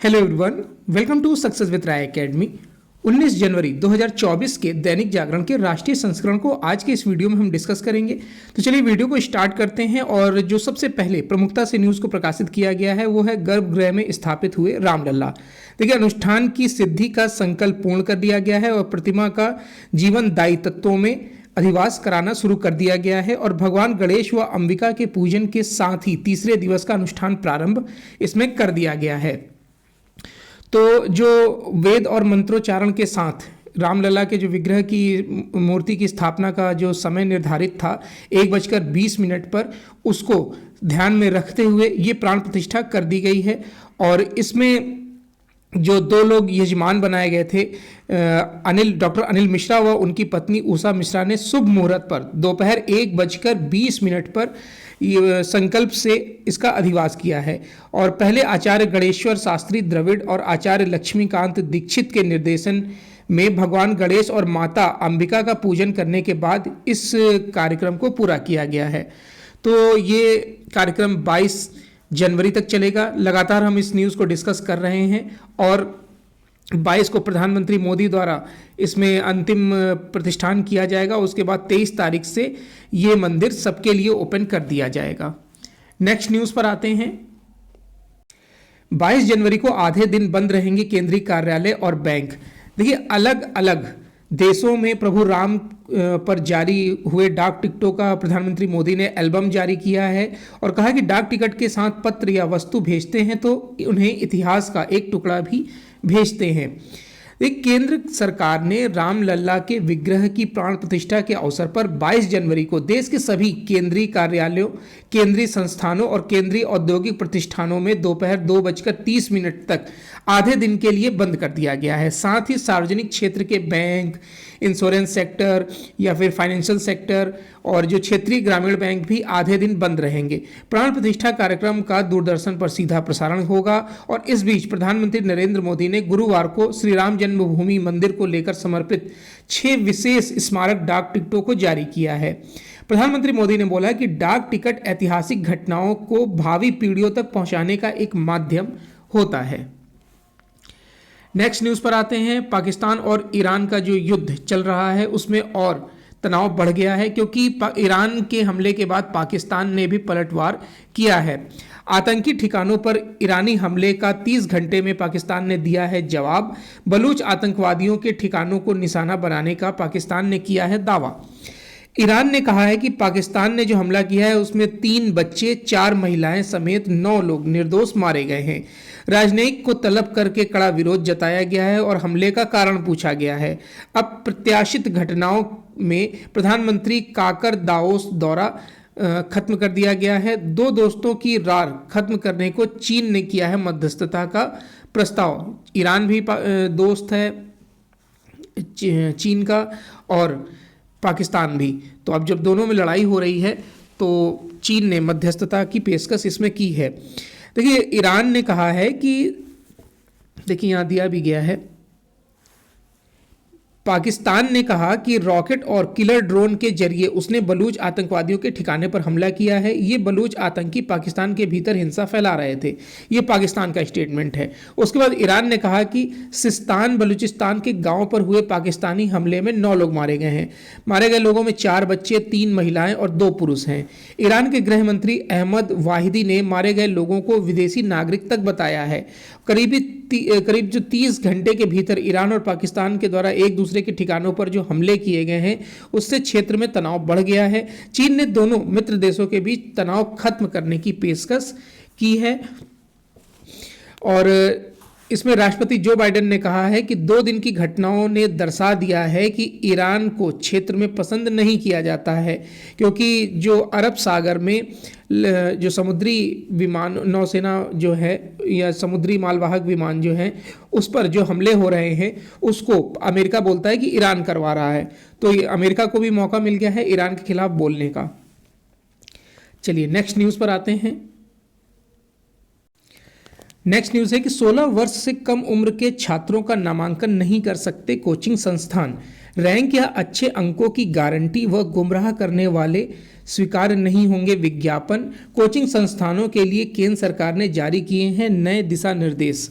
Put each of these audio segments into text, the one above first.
Hello everyone, welcome to success with Rai academy. 19 जनवरी 2024 के दैनिक जागरण के राष्ट्रीय संस्करण को आज के इस वीडियो में हम डिस्कस करेंगे। तो चलिए वीडियो को स्टार्ट करते हैं। और जो सबसे पहले प्रमुखता से न्यूज़ को प्रकाशित किया गया है वो है गर्भगृह में स्थापित हुए रामलला। देखिए, अनुष्ठान की सिद्धि का संकल्प पूर्ण कर दिया गया है और प्रतिमा का जीवनदायी तत्वों में अधिवास कराना शुरू कर दिया गया है। और भगवान गणेश व अंबिका के पूजन के साथ ही तीसरे दिवस का अनुष्ठान प्रारंभ इसमें कर दिया गया है। तो जो वेद और मंत्रोच्चारण के साथ रामलला के जो विग्रह की मूर्ति की स्थापना का जो समय निर्धारित था 1:20 पर, उसको ध्यान में रखते हुए ये प्राण प्रतिष्ठा कर दी गई है। और इसमें जो दो लोग यजमान बनाए गए थे, डॉक्टर अनिल मिश्रा व उनकी पत्नी उषा मिश्रा ने शुभ मुहूर्त पर दोपहर 1:20 पर संकल्प से इसका अधिवास किया है। और पहले आचार्य गणेश्वर शास्त्री द्रविड़ और आचार्य लक्ष्मीकांत दीक्षित के निर्देशन में भगवान गणेश और माता अंबिका का पूजन करने के बाद इस कार्यक्रम को पूरा किया गया है। तो ये कार्यक्रम 22 जनवरी तक चलेगा। लगातार हम इस न्यूज़ को डिस्कस कर रहे हैं और 22 को प्रधानमंत्री मोदी द्वारा इसमें अंतिम प्रतिष्ठान किया जाएगा। उसके बाद 23 तारीख से ये मंदिर सबके लिए ओपन कर दिया जाएगा। नेक्स्ट न्यूज़ पर आते हैं। 22 जनवरी को आधे दिन बंद रहेंगे केंद्रीय कार्यालय और बैंक। देखिए, अलग अलग देशों में प्रभु राम पर जारी हुए डाक टिकटों का प्रधानमंत्री मोदी ने एल्बम जारी किया है और कहा कि डाक टिकट के साथ पत्र या वस्तु भेजते हैं तो उन्हें इतिहास का एक टुकड़ा भी भेजते हैं। केंद्र सरकार ने रामलला के विग्रह की प्राण प्रतिष्ठा के अवसर पर 22 जनवरी को देश के सभी केंद्रीय कार्यालयों, केंद्रीय संस्थानों और केंद्रीय औद्योगिक प्रतिष्ठानों में दोपहर 2:30 तक आधे दिन के लिए बंद कर दिया गया है। साथ ही सार्वजनिक क्षेत्र के बैंक, इंश्योरेंस सेक्टर या फिर फाइनेंशियल सेक्टर और जो क्षेत्रीय ग्रामीण बैंक भी आधे दिन बंद रहेंगे। प्राण प्रतिष्ठा कार्यक्रम का दूरदर्शन पर सीधा प्रसारण होगा। और इस बीच प्रधानमंत्री नरेंद्र मोदी ने गुरुवार को श्री राम जन्मभूमि मंदिर को लेकर समर्पित 6 विशेष स्मारक डाक टिकटों को जारी किया है। प्रधानमंत्री मोदी ने बोला कि डाक टिकट ऐतिहासिक घटनाओं को भावी पीढ़ियों तक पहुंचाने का एक माध्यम होता है। नेक्स्ट न्यूज़ पर आते हैं। पाकिस्तान और ईरान का जो युद्ध चल रहा है उसमें और तनाव बढ़ गया है क्योंकि ईरान के हमले के बाद पाकिस्तान ने भी पलटवार किया है। आतंकी ठिकानों पर ईरानी हमले का 30 घंटे में पाकिस्तान ने दिया है जवाब। बलूच आतंकवादियों के ठिकानों को निशाना बनाने का पाकिस्तान ने किया है दावा। ईरान ने कहा है कि पाकिस्तान ने जो हमला किया है उसमें 3 बच्चे, 4 महिलाएं समेत 9 लोग निर्दोष मारे गए हैं। राजनयिक को तलब करके कड़ा विरोध जताया गया है और हमले का कारण पूछा गया है। अप्रत्याशित घटनाओं में प्रधानमंत्री काकर दाओस दौरा खत्म कर दिया गया है। 2 दोस्तों की रार खत्म करने को चीन ने किया है मध्यस्थता का प्रस्ताव। ईरान भी दोस्त है चीन का और पाकिस्तान भी। तो अब जब दोनों में लड़ाई हो रही है तो चीन ने मध्यस्थता की पेशकश इसमें की है। देखिए, ईरान ने कहा है कि, देखिए यहाँ दिया भी गया है, पाकिस्तान ने कहा कि रॉकेट और किलर ड्रोन के जरिए उसने बलूच आतंकवादियों के ठिकाने पर हमला किया है। ये बलूच आतंकी पाकिस्तान के भीतर हिंसा फैला रहे थे। ये पाकिस्तान का स्टेटमेंट है। उसके बाद ईरान ने कहा कि सिस्तान बलूचिस्तान के गांव पर हुए पाकिस्तानी हमले में 9 लोग मारे गए हैं। मारे गए लोगों में 4 बच्चे, 3 महिलाएं और 2 पुरुष हैं। ईरान के गृह मंत्री अहमद वाहिदी ने मारे गए लोगों को विदेशी नागरिक तक बताया है। करीब जो 30 घंटे के भीतर ईरान और पाकिस्तान के द्वारा एक दूसरे के ठिकानों पर जो हमले किए गए हैं उससे क्षेत्र में तनाव बढ़ गया है। चीन ने दोनों मित्र देशों के बीच तनाव खत्म करने की पेशकश की है। और इसमें राष्ट्रपति जो बाइडेन ने कहा है कि 2 दिन की घटनाओं ने दर्शा दिया है कि ईरान को क्षेत्र में पसंद नहीं किया जाता है, क्योंकि जो अरब सागर में जो समुद्री विमान नौसेना जो है या समुद्री मालवाहक विमान जो हैं उस पर जो हमले हो रहे हैं उसको अमेरिका बोलता है कि ईरान करवा रहा है। तो ये अमेरिका को भी मौका मिल गया है ईरान के खिलाफ बोलने का। चलिए नेक्स्ट न्यूज़ पर आते हैं। नेक्स्ट न्यूज़ है कि 16 वर्ष से कम उम्र के छात्रों का नामांकन नहीं कर सकते कोचिंग संस्थान। रैंक या अच्छे अंकों की गारंटी व गुमराह करने वाले स्वीकार नहीं होंगे विज्ञापन। कोचिंग संस्थानों के लिए केंद्र सरकार ने जारी किए हैं नए दिशा निर्देश।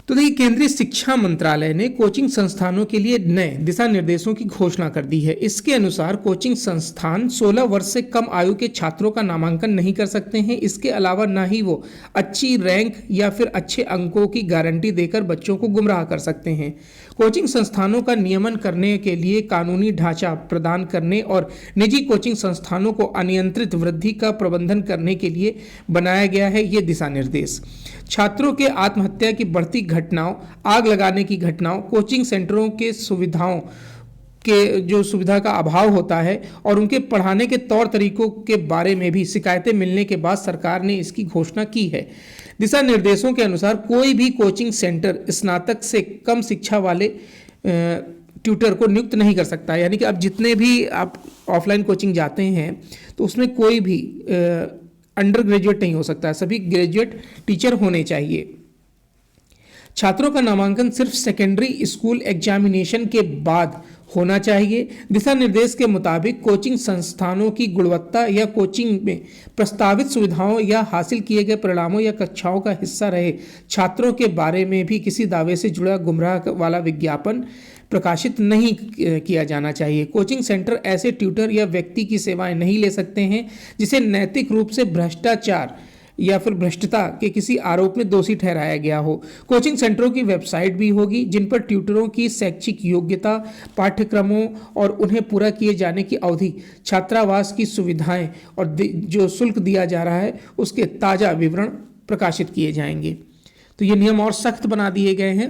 तो देखिए, केंद्रीय शिक्षा मंत्रालय ने कोचिंग संस्थानों के लिए नए दिशा निर्देशों की घोषणा कर दी है। इसके अनुसार कोचिंग संस्थान 16 वर्ष से कम आयु के छात्रों का नामांकन नहीं कर सकते हैं। इसके अलावा ना ही वो अच्छी रैंक या फिर अच्छे अंकों की गारंटी देकर बच्चों को गुमराह कर सकते हैं। कोचिंग संस्थानों का नियमन करने के लिए कानूनी ढांचा प्रदान करने और निजी कोचिंग संस्थानों को अनियंत्रित वृद्धि का प्रबंधन करने के लिए बनाया गया है ये दिशा निर्देश। छात्रों के आत्महत्या की बढ़ती घटनाओं, आग लगाने की घटनाओं, कोचिंग सेंटरों के सुविधाओं के जो सुविधा का अभाव होता है और उनके पढ़ाने के तौर तरीकों के बारे में भी शिकायतें मिलने के बाद सरकार ने इसकी घोषणा की है। दिशा निर्देशों के अनुसार कोई भी कोचिंग सेंटर स्नातक से कम शिक्षा वाले ट्यूटर को नियुक्त नहीं कर सकता। यानी कि अब जितने भी आप ऑफलाइन कोचिंग जाते हैं तो उसमें कोई भी अंडर ग्रेजुएट नहीं हो सकता, सभी ग्रेजुएट टीचर होने चाहिए। छात्रों का नामांकन सिर्फ सेकेंडरी स्कूल एग्जामिनेशन के बाद होना चाहिए। दिशा निर्देश के मुताबिक कोचिंग संस्थानों की गुणवत्ता या कोचिंग में प्रस्तावित सुविधाओं या हासिल किए गए परिणामों या कक्षाओं का हिस्सा रहे छात्रों के बारे में भी किसी दावे से जुड़ा गुमराह वाला विज्ञापन प्रकाशित नहीं किया जाना चाहिए। कोचिंग सेंटर ऐसे ट्यूटर या व्यक्ति की सेवाएं नहीं ले सकते हैं जिसे नैतिक रूप से भ्रष्टाचार या फिर भ्रष्टता के किसी आरोप में दोषी ठहराया गया हो। कोचिंग सेंटरों की वेबसाइट भी होगी जिन पर ट्यूटरों की शैक्षिक योग्यता, पाठ्यक्रमों और उन्हें पूरा किए जाने की अवधि, छात्रावास की सुविधाएं और जो शुल्क दिया जा रहा है उसके ताज़ा विवरण प्रकाशित किए जाएंगे। तो ये नियम और सख्त बना दिए गए हैं।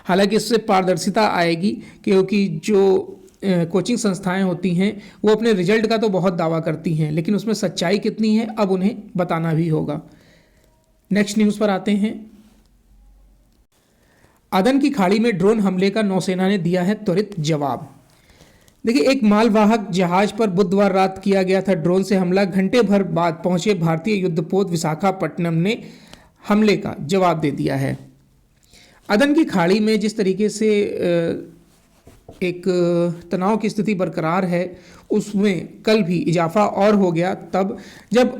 हालांकि इससे पारदर्शिता आएगी क्योंकि जो कोचिंग संस्थाएं होती हैं वो अपने रिजल्ट का तो बहुत दावा करती हैं, लेकिन उसमें सच्चाई कितनी है अब उन्हें बताना भी होगा। नेक्स्ट न्यूज़ पर आते हैं। अदन की खाड़ी में ड्रोन हमले का नौसेना ने दिया है त्वरित जवाब। देखिए, एक मालवाहक जहाज पर बुधवार रात किया गया था ड्रोन से हमला। घंटे भर बाद पहुंचे भारतीय युद्धपोत विशाखापट्टनम ने हमले का जवाब दे दिया है। अदन की खाड़ी में जिस तरीके से एक तनाव की स्थिति बरकरार है उसमें कल भी इजाफा और हो गया तब जब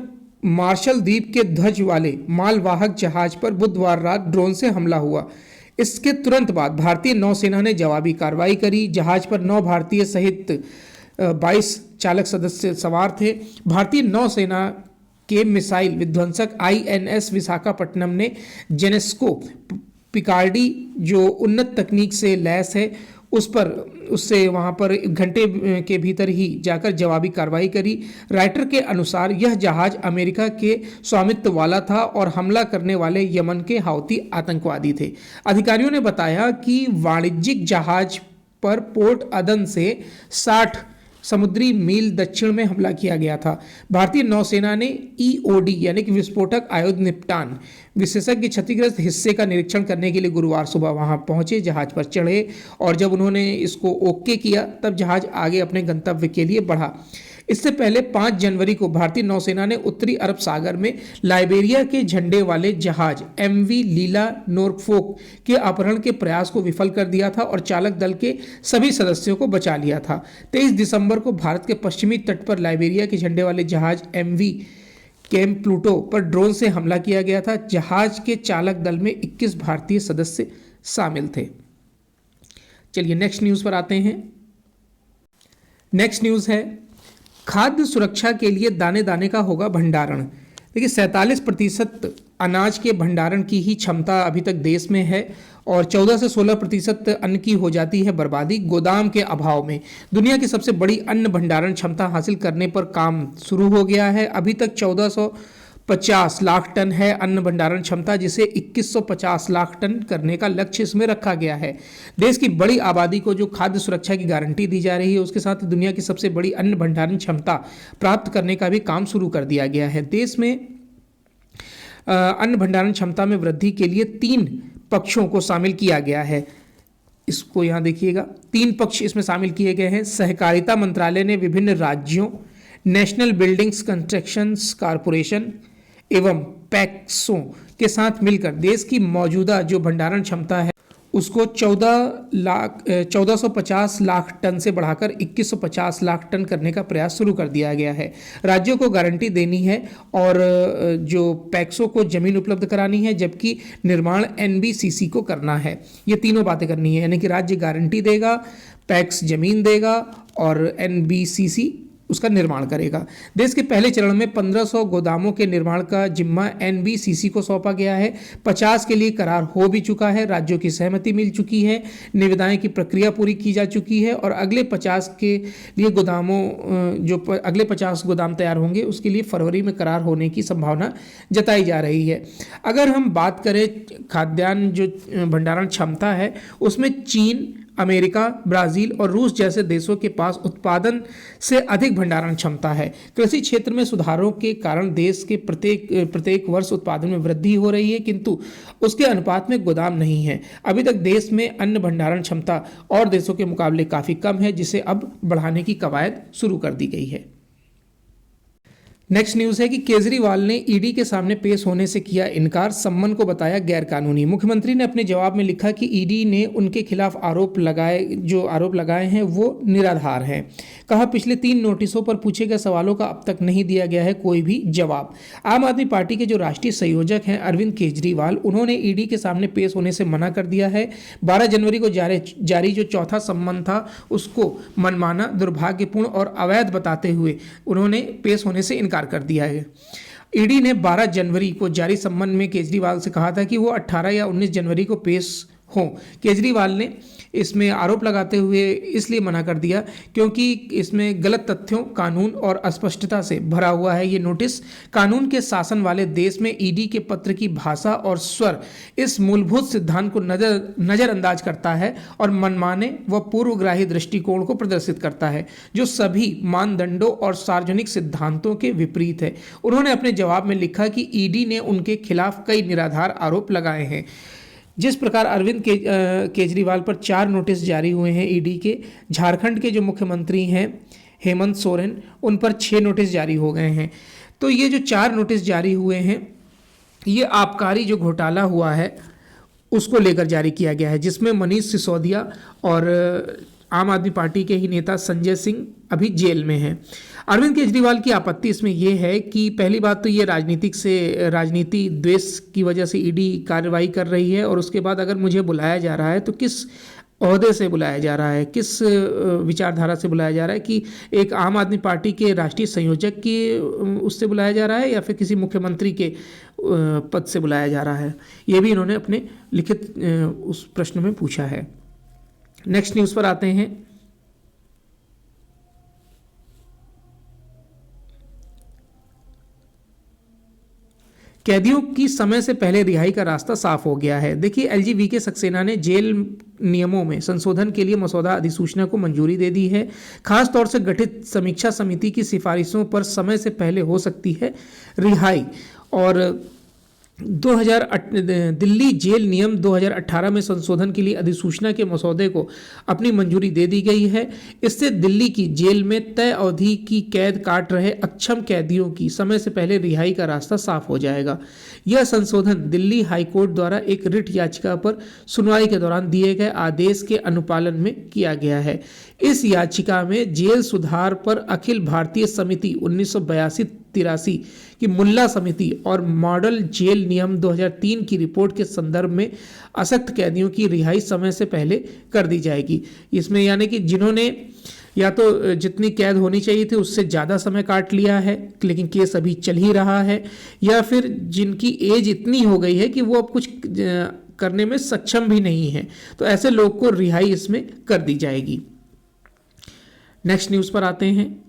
मार्शल द्वीप के ध्वज वाले मालवाहक जहाज पर बुधवार रात ड्रोन से हमला हुआ। इसके तुरंत बाद भारतीय नौसेना ने जवाबी कार्रवाई करी। जहाज पर 9 भारतीय सहित 22 चालक सदस्य सवार थे। भारतीय नौसेना के मिसाइल विध्वंसक INS विशाखापट्टनम ने जेनेस्को पिकार्डी जो उन्नत तकनीक से लैस है उससे वहाँ पर घंटे के भीतर ही जाकर जवाबी कार्रवाई करी। राइटर के अनुसार यह जहाज अमेरिका के स्वामित्व वाला था और हमला करने वाले यमन के हाउती आतंकवादी थे। अधिकारियों ने बताया कि वाणिज्यिक जहाज पर पोर्ट अदन से 60 समुद्री मील दक्षिण में हमला किया गया था। भारतीय नौसेना ने EOD यानी कि विस्फोटक आयुध निपटान विशेषज्ञ क्षतिग्रस्त हिस्से का निरीक्षण करने के लिए गुरुवार सुबह वहां पहुंचे, जहाज पर चढ़े और जब उन्होंने इसको ओके किया तब जहाज आगे अपने गंतव्य के लिए बढ़ा। इससे पहले 5 जनवरी को भारतीय नौसेना ने उत्तरी अरब सागर में लाइबेरिया के झंडे वाले जहाज MV लीला नॉरफोक के अपहरण के प्रयास को विफल कर दिया था और चालक दल के सभी सदस्यों को बचा लिया था। 23 दिसंबर को भारत के पश्चिमी तट पर लाइबेरिया के झंडे वाले जहाज MV कैम्प प्लूटो पर ड्रोन से हमला किया गया था। जहाज के चालक दल में 21 भारतीय सदस्य शामिल थे। चलिए नेक्स्ट न्यूज़ पर आते हैं। नेक्स्ट न्यूज़ है खाद्य सुरक्षा के लिए दाने दाने का होगा भंडारण। देखिए 47% अनाज के भंडारण की ही क्षमता अभी तक देश में है और 14 से 16% अन्न की हो जाती है बर्बादी गोदाम के अभाव में। दुनिया की सबसे बड़ी अन्न भंडारण क्षमता हासिल करने पर काम शुरू हो गया है। अभी तक 1450 लाख टन है अन्न भंडारण क्षमता, जिसे 2150 लाख टन करने का लक्ष्य इसमें रखा गया है। देश की बड़ी आबादी को जो खाद्य सुरक्षा की गारंटी दी जा रही है उसके साथ दुनिया की सबसे बड़ी अन्न भंडारण क्षमता प्राप्त करने का भी काम शुरू कर दिया गया है। देश में अन्न भंडारण क्षमता में वृद्धि के लिए 3 पक्षों को शामिल किया गया है। इसको यहाँ देखिएगा, 3 पक्ष इसमें शामिल किए गए हैं। सहकारिता मंत्रालय ने विभिन्न राज्यों, नेशनल बिल्डिंग्स कंस्ट्रक्शंस कॉरपोरेशन एवं पैक्सों के साथ मिलकर देश की मौजूदा जो भंडारण क्षमता है उसको 1450 लाख टन से बढ़ाकर 2150 लाख टन करने का प्रयास शुरू कर दिया गया है। राज्यों को गारंटी देनी है और जो पैक्सों को जमीन उपलब्ध करानी है, जबकि निर्माण एनबीसीसी को करना है। ये तीनों बातें करनी है, यानी कि राज्य गारंटी देगा, पैक्स जमीन देगा और एनबीसीसी उसका निर्माण करेगा। देश के पहले चरण में 1500 गोदामों के निर्माण का जिम्मा एनबीसीसी को सौंपा गया है। 50 के लिए करार हो भी चुका है, राज्यों की सहमति मिल चुकी है, निविदाएं की प्रक्रिया पूरी की जा चुकी है और अगले 50 के लिए अगले 50 गोदाम तैयार होंगे उसके लिए फरवरी में करार होने की संभावना जताई जा रही है। अगर हम बात करें खाद्यान्न जो भंडारण क्षमता है, उसमें चीन, अमेरिका, ब्राज़ील और रूस जैसे देशों के पास उत्पादन से अधिक भंडारण क्षमता है। कृषि क्षेत्र में सुधारों के कारण देश के प्रत्येक वर्ष उत्पादन में वृद्धि हो रही है, किंतु उसके अनुपात में गोदाम नहीं है। अभी तक देश में अन्न भंडारण क्षमता और देशों के मुकाबले काफ़ी कम है, जिसे अब बढ़ाने की कवायद शुरू कर दी गई है। नेक्स्ट न्यूज़ है कि केजरीवाल ने ईडी के सामने पेश होने से किया इनकार, सम्मन को बताया गैरकानूनी। मुख्यमंत्री ने अपने जवाब में लिखा कि ईडी ने उनके खिलाफ आरोप लगाए हैं वो निराधार हैं। कहा, पिछले 3 नोटिसों पर पूछे गए सवालों का अब तक नहीं दिया गया है कोई भी जवाब। आम आदमी पार्टी के जो राष्ट्रीय संयोजक हैं अरविंद केजरीवाल, उन्होंने ईडी के सामने पेश होने से मना कर दिया है। 12 जनवरी को जारी जो चौथा सम्मन था उसको मनमाना, दुर्भाग्यपूर्ण और अवैध बताते हुए उन्होंने पेश होने से इनकार कर दिया है। ईडी ने 12 जनवरी को जारी सम्मन में केजरीवाल से कहा था कि वो 18 या 19 जनवरी को पेश हों। केजरीवाल ने इसमें आरोप लगाते हुए इसलिए मना कर दिया क्योंकि इसमें गलत तथ्यों, कानून और अस्पष्टता से भरा हुआ है। ये नोटिस कानून के शासन वाले देश में ईडी के पत्र की भाषा और स्वर इस मूलभूत सिद्धांत को नजरअंदाज करता है और मनमाने व पूर्वग्राही दृष्टिकोण को प्रदर्शित करता है, जो सभी मानदंडों और सार्वजनिक सिद्धांतों के विपरीत है। उन्होंने अपने जवाब में लिखा कि ईडी ने उनके खिलाफ कई निराधार आरोप लगाए हैं। जिस प्रकार अरविंद केजरीवाल पर 4 नोटिस जारी हुए हैं ईडी के, झारखंड के जो मुख्यमंत्री हैं हेमंत सोरेन, उन पर 6 नोटिस जारी हो गए हैं। तो ये जो 4 नोटिस जारी हुए हैं, ये आबकारी जो घोटाला हुआ है उसको लेकर जारी किया गया है, जिसमें मनीष सिसोदिया और आम आदमी पार्टी के ही नेता संजय सिंह अभी जेल में हैं। अरविंद केजरीवाल की आपत्ति इसमें यह है कि पहली बात तो ये राजनीति द्वेष की वजह से ईडी कार्रवाई कर रही है, और उसके बाद अगर मुझे बुलाया जा रहा है तो किस ओहदे से बुलाया जा रहा है, किस विचारधारा से बुलाया जा रहा है, कि एक आम आदमी पार्टी के राष्ट्रीय संयोजक की उससे बुलाया जा रहा है या फिर किसी मुख्यमंत्री के पद से बुलाया जा रहा है। ये भी इन्होंने अपने लिखित उस प्रश्न में पूछा है। नेक्स्ट न्यूज़ पर आते हैं। कैदियों की समय से पहले रिहाई का रास्ता साफ हो गया है। देखिए, एलजीवीके सक्सेना ने जेल नियमों में संशोधन के लिए मसौदा अधिसूचना को मंजूरी दे दी है। खास तौर से गठित समीक्षा समिति की सिफारिशों पर समय से पहले हो सकती है रिहाई। और दिल्ली जेल नियम 2018 में संशोधन के लिए अधिसूचना के मसौदे को अपनी मंजूरी दे दी गई है। इससे दिल्ली की जेल में तय अवधि की कैद काट रहे अक्षम कैदियों की समय से पहले रिहाई का रास्ता साफ हो जाएगा। यह संशोधन दिल्ली हाईकोर्ट द्वारा एक रिट याचिका पर सुनवाई के दौरान दिए गए आदेश के अनुपालन में किया गया है। इस याचिका में जेल सुधार पर अखिल भारतीय समिति 1982-83 की मुल्ला समिति और मॉडल जेल नियम 2003 की रिपोर्ट के संदर्भ में असक्त कैदियों की रिहाई समय से पहले कर दी जाएगी। इसमें यानी कि जिन्होंने या तो जितनी कैद होनी चाहिए थी उससे ज़्यादा समय काट लिया है लेकिन केस अभी चल ही रहा है, या फिर जिनकी एज इतनी हो गई है कि वो अब कुछ करने में सक्षम भी नहीं है, तो ऐसे लोग को रिहाई इसमें कर दी जाएगी। नेक्स्ट न्यूज़ पर आते हैं।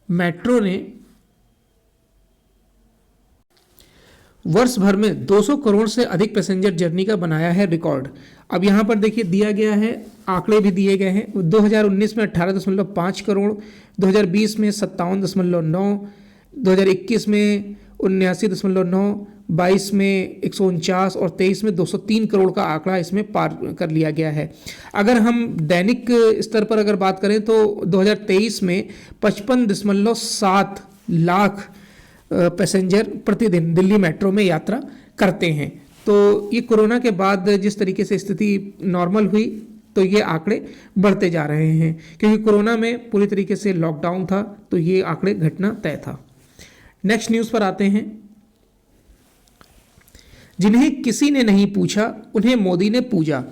मेट्रो ने वर्ष भर में 200 करोड़ से अधिक पैसेंजर जर्नी का बनाया है रिकॉर्ड। अब यहाँ पर देखिए दिया गया है, आंकड़े भी दिए गए हैं। 2019 में 18.5 करोड़, 2020 में 57.9, 2021 में 79.9, 22 में 149 और 23 में 203 करोड़ का आंकड़ा इसमें पार कर लिया गया है। अगर हम दैनिक स्तर पर अगर बात करें तो 2023 में 55.7 लाख पैसेंजर प्रतिदिन दिल्ली मेट्रो में यात्रा करते हैं। तो ये कोरोना के बाद जिस तरीके से स्थिति नॉर्मल हुई तो ये आंकड़े बढ़ते जा रहे हैं, क्योंकि कोरोना में पूरी तरीके से लॉकडाउन था तो ये आंकड़े घटना तय था। नेक्स्ट न्यूज़ पर आते हैं। जिन्हें किसी ने नहीं पूछा उन्हें मोदी ने पूजा।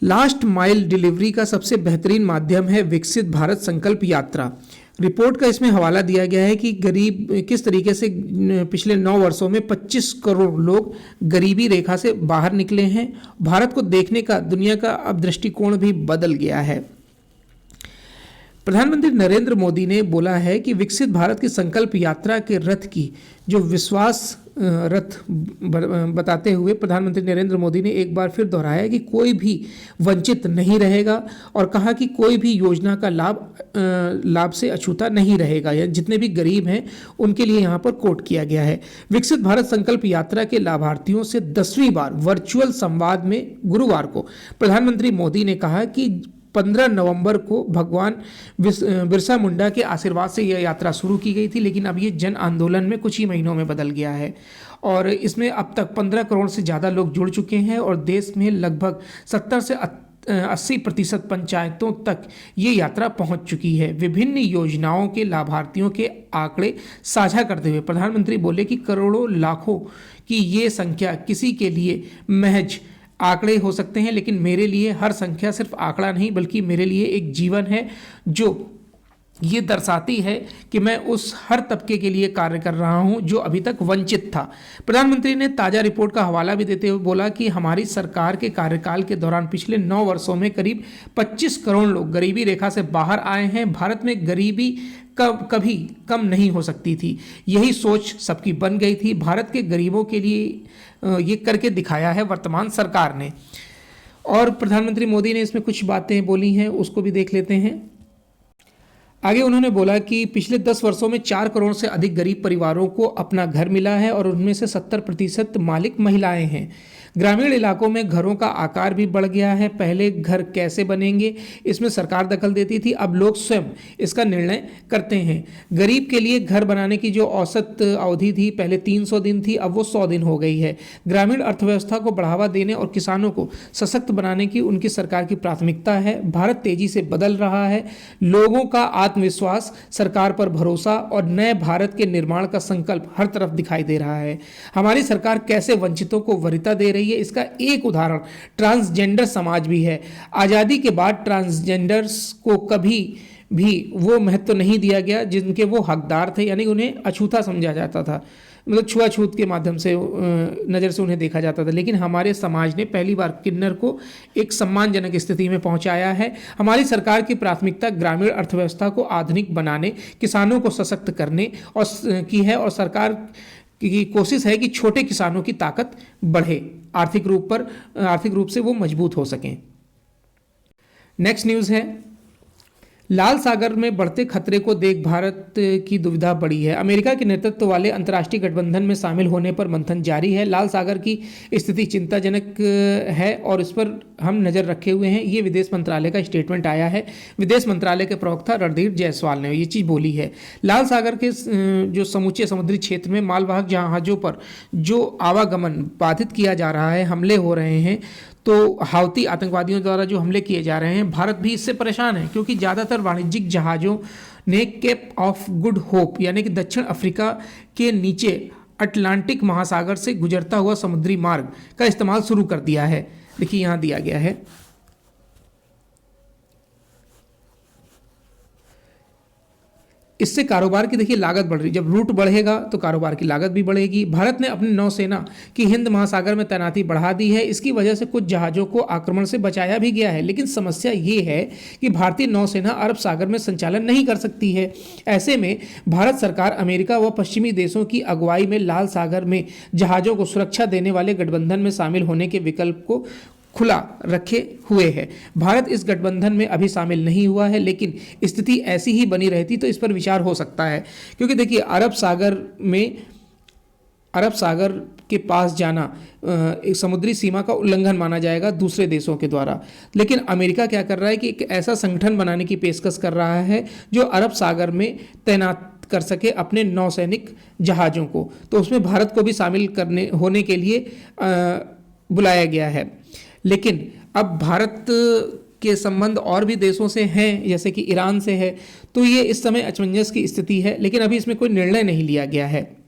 लास्ट माइल डिलीवरी का सबसे बेहतरीन माध्यम है विकसित भारत संकल्प यात्रा। रिपोर्ट का इसमें हवाला दिया गया है कि गरीब किस तरीके से पिछले 9 वर्षों में 25 करोड़ लोग गरीबी रेखा से बाहर निकले हैं। भारत को देखने का दुनिया का अब दृष्टिकोण भी बदल गया है। प्रधानमंत्री नरेंद्र मोदी ने बोला है कि विकसित भारत की संकल्प यात्रा के रथ की जो विश्वास रथ बताते हुए प्रधानमंत्री नरेंद्र मोदी ने एक बार फिर दोहराया कि कोई भी वंचित नहीं रहेगा और कहा कि कोई भी योजना का लाभ से अछूता नहीं रहेगा। या जितने भी गरीब हैं उनके लिए यहाँ पर कोट किया गया है। विकसित भारत संकल्प यात्रा के लाभार्थियों से 10वीं बार वर्चुअल संवाद में गुरुवार को प्रधानमंत्री मोदी ने कहा कि 15 नवंबर को भगवान बिरसा मुंडा के आशीर्वाद से यह यात्रा शुरू की गई थी, लेकिन अब ये जन आंदोलन में कुछ ही महीनों में बदल गया है और इसमें अब तक 15 करोड़ से ज़्यादा लोग जुड़ चुके हैं और देश में लगभग 70 से 80% पंचायतों तक ये यात्रा पहुंच चुकी है। विभिन्न योजनाओं के लाभार्थियों के आंकड़े साझा करते हुए प्रधानमंत्री बोले कि करोड़ों लाखों की ये संख्या किसी के लिए महज आंकड़े हो सकते हैं, लेकिन मेरे लिए हर संख्या सिर्फ आंकड़ा नहीं बल्कि मेरे लिए एक जीवन है जो ये दर्शाती है कि मैं उस हर तबके के लिए कार्य कर रहा हूं जो अभी तक वंचित था। प्रधानमंत्री ने ताज़ा रिपोर्ट का हवाला भी देते हुए बोला कि हमारी सरकार के कार्यकाल के दौरान पिछले 9 वर्षों में करीब 25 करोड़ लोग गरीबी रेखा से बाहर आए हैं। भारत में गरीबी कभी कम नहीं हो सकती थी, यही सोच सबकी बन गई थी। भारत के गरीबों के लिए ये करके दिखाया है वर्तमान सरकार ने। और प्रधानमंत्री मोदी ने इसमें कुछ बातें बोली हैं, उसको भी देख लेते हैं। आगे उन्होंने बोला कि पिछले 10 वर्षों में 4 करोड़ से अधिक गरीब परिवारों को अपना घर मिला है और उनमें से 70% मालिक महिलाएं हैं। ग्रामीण इलाकों में घरों का आकार भी बढ़ गया है। पहले घर कैसे बनेंगे इसमें सरकार दखल देती थी, अब लोग स्वयं इसका निर्णय करते हैं। गरीब के लिए घर बनाने की जो औसत अवधि थी पहले 300 दिन थी, अब वो 100 दिन हो गई है। ग्रामीण अर्थव्यवस्था को बढ़ावा देने और किसानों को सशक्त बनाने की उनकी सरकार की प्राथमिकता है। भारत तेजी से बदल रहा है। लोगों का आत्मविश्वास, सरकार पर भरोसा और नए भारत के निर्माण का संकल्प हर तरफ दिखाई दे रहा है। हमारी सरकार कैसे वंचितों को वरीयता दे रही है इसका एक उदाहरण ट्रांसजेंडर समाज भी है। आज़ादी के बाद ट्रांसजेंडर्स को कभी भी वो महत्व नहीं दिया गया जिनके वो हकदार थे, यानी उन्हें अछूता समझा जाता था, मतलब छुआछूत के माध्यम से नज़र से उन्हें देखा जाता था। लेकिन हमारे समाज ने पहली बार किन्नर को एक सम्मानजनक स्थिति में पहुंचाया है। हमारी सरकार की प्राथमिकता ग्रामीण अर्थव्यवस्था को आधुनिक बनाने, किसानों को सशक्त करने और की है और सरकार की कोशिश है कि छोटे किसानों की ताकत बढ़े, आर्थिक रूप से वो मजबूत हो सकें। नेक्स्ट न्यूज़ है, लाल सागर में बढ़ते खतरे को देख भारत की दुविधा बढ़ी है। अमेरिका के नेतृत्व वाले अंतर्राष्ट्रीय गठबंधन में शामिल होने पर मंथन जारी है। लाल सागर की स्थिति चिंताजनक है और इस पर हम नज़र रखे हुए हैं। ये विदेश मंत्रालय का स्टेटमेंट आया है। विदेश मंत्रालय के प्रवक्ता रणधीर जायसवाल ने ये चीज़ बोली है। लाल सागर के जो समूचे समुद्री क्षेत्र में मालवाहक जहाज़ों पर जो आवागमन बाधित किया जा रहा है, हमले हो रहे हैं, तो हाउती आतंकवादियों द्वारा जो हमले किए जा रहे हैं, भारत भी इससे परेशान है क्योंकि ज़्यादातर वाणिज्यिक जहाज़ों ने केप ऑफ गुड होप यानी कि दक्षिण अफ्रीका के नीचे अटलांटिक महासागर से गुजरता हुआ समुद्री मार्ग का इस्तेमाल शुरू कर दिया है। देखिए यहाँ दिया गया है, इससे कारोबार की देखिए लागत बढ़ रही है। जब रूट बढ़ेगा तो कारोबार की लागत भी बढ़ेगी। भारत ने अपनी नौसेना की हिंद महासागर में तैनाती बढ़ा दी है। इसकी वजह से कुछ जहाज़ों को आक्रमण से बचाया भी गया है, लेकिन समस्या ये है कि भारतीय नौसेना अरब सागर में संचालन नहीं कर सकती है। ऐसे में भारत सरकार अमेरिका व पश्चिमी देशों की अगुवाई में लाल सागर में जहाज़ों को सुरक्षा देने वाले गठबंधन में शामिल होने के विकल्प को खुला रखे हुए है। भारत इस गठबंधन में अभी शामिल नहीं हुआ है, लेकिन स्थिति ऐसी ही बनी रहती तो इस पर विचार हो सकता है, क्योंकि देखिए अरब सागर के पास जाना एक समुद्री सीमा का उल्लंघन माना जाएगा दूसरे देशों के द्वारा। लेकिन अमेरिका क्या कर रहा है कि एक ऐसा संगठन बनाने की पेशकश कर रहा है जो अरब सागर में तैनात कर सके अपने नौसैनिक जहाज़ों को। तो उसमें भारत को भी शामिल होने के लिए बुलाया गया है। लेकिन अब भारत के संबंध और भी देशों से हैं, जैसे कि ईरान से है, तो ये इस समय असमंजस की स्थिति है, लेकिन अभी इसमें कोई निर्णय नहीं लिया गया है।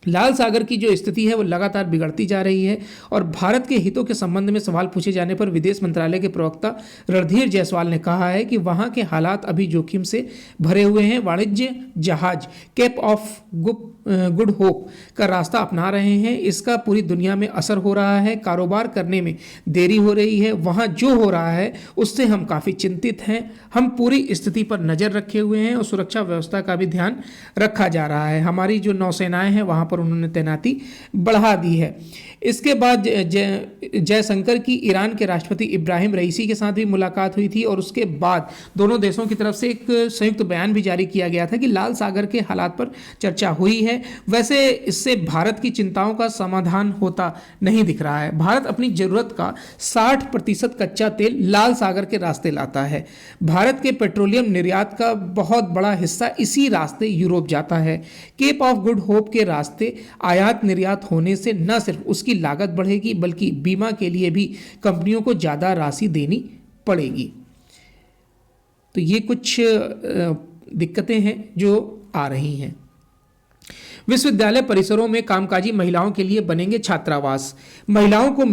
लाल सागर की जो स्थिति है वो लगातार बिगड़ती जा रही है और भारत के हितों के संबंध में सवाल पूछे जाने पर विदेश मंत्रालय के प्रवक्ता रणधीर जायसवाल ने कहा है कि वहां के हालात अभी जोखिम से भरे हुए हैं। वाणिज्य जहाज केप ऑफ गुड होप का रास्ता अपना रहे हैं, इसका पूरी दुनिया में असर हो रहा है, कारोबार करने में देरी हो रही है, वहाँ जो हो रहा है उससे हम काफ़ी चिंतित हैं। हम पूरी स्थिति पर नज़र रखे हुए हैं और सुरक्षा व्यवस्था का भी ध्यान रखा जा रहा है। हमारी जो नौसेनाएं हैं वहाँ पर उन्होंने तैनाती बढ़ा दी है। इसके बाद जयशंकर की ईरान के राष्ट्रपति इब्राहिम रईसी के साथ भी मुलाकात हुई थी और उसके बाद दोनों देशों की तरफ से एक संयुक्त बयान भी जारी किया गया था कि लाल सागर के हालात पर चर्चा हुई है। वैसे इससे भारत की चिंताओं का समाधान होता नहीं दिख रहा है। भारत अपनी ज़रूरत का 60% कच्चा तेल लाल सागर के रास्ते लाता है। भारत के पेट्रोलियम निर्यात का बहुत बड़ा हिस्सा इसी रास्ते यूरोप जाता है। केप ऑफ गुड होप के रास्ते आयात निर्यात होने से न सिर्फ उसकी लागत बढ़ेगी बल्कि बीमा के लिए भी कंपनियों को ज़्यादा राशि देनी पड़ेगी। तो ये कुछ दिक्कतें हैं जो आ रही हैं। विश्वविद्यालय परिसरों में कामकाजी महिलाओं के लिए बनेंगे छात्रावास। महिलाओं को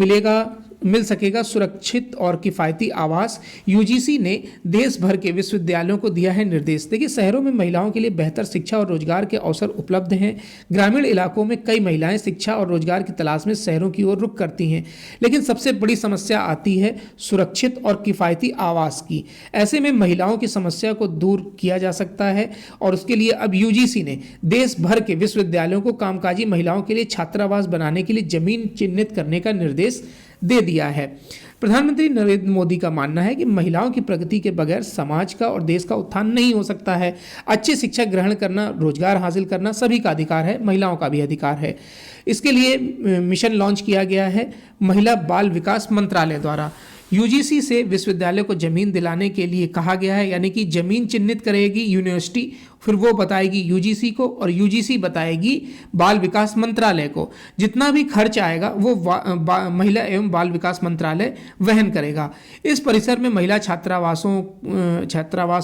मिल सकेगा सुरक्षित और किफ़ायती आवास। यूजीसी ने देश भर के विश्वविद्यालयों को दिया है निर्देश। देखिए, शहरों में महिलाओं के लिए बेहतर शिक्षा और रोजगार के अवसर उपलब्ध हैं। ग्रामीण इलाकों में कई महिलाएं शिक्षा और रोजगार की तलाश में शहरों की ओर रुख करती हैं, लेकिन सबसे बड़ी समस्या आती है सुरक्षित और किफ़ायती आवास की। ऐसे में महिलाओं की समस्या को दूर किया जा सकता है और उसके लिए अब यूजीसी ने देश भर के विश्वविद्यालयों को कामकाजी महिलाओं के लिए छात्रावास बनाने के लिए जमीन चिन्हित करने का निर्देश दे दिया है। प्रधानमंत्री नरेंद्र मोदी का मानना है कि महिलाओं की प्रगति के बगैर समाज का और देश का उत्थान नहीं हो सकता है। अच्छी शिक्षा ग्रहण करना, रोजगार हासिल करना सभी का अधिकार है, महिलाओं का भी अधिकार है। इसके लिए मिशन लॉन्च किया गया है महिला बाल विकास मंत्रालय द्वारा। यूजीसी से विश्वविद्यालय को जमीन दिलाने के लिए कहा गया है, यानी कि जमीन चिन्हित करेगी यूनिवर्सिटी, फिर वो बताएगी यूजीसी को और यूजीसी बताएगी बाल विकास मंत्रालय को। जितना भी खर्च आएगा वो महिला एवं बाल विकास मंत्रालय वहन करेगा। इस परिसर में महिला छात्रावास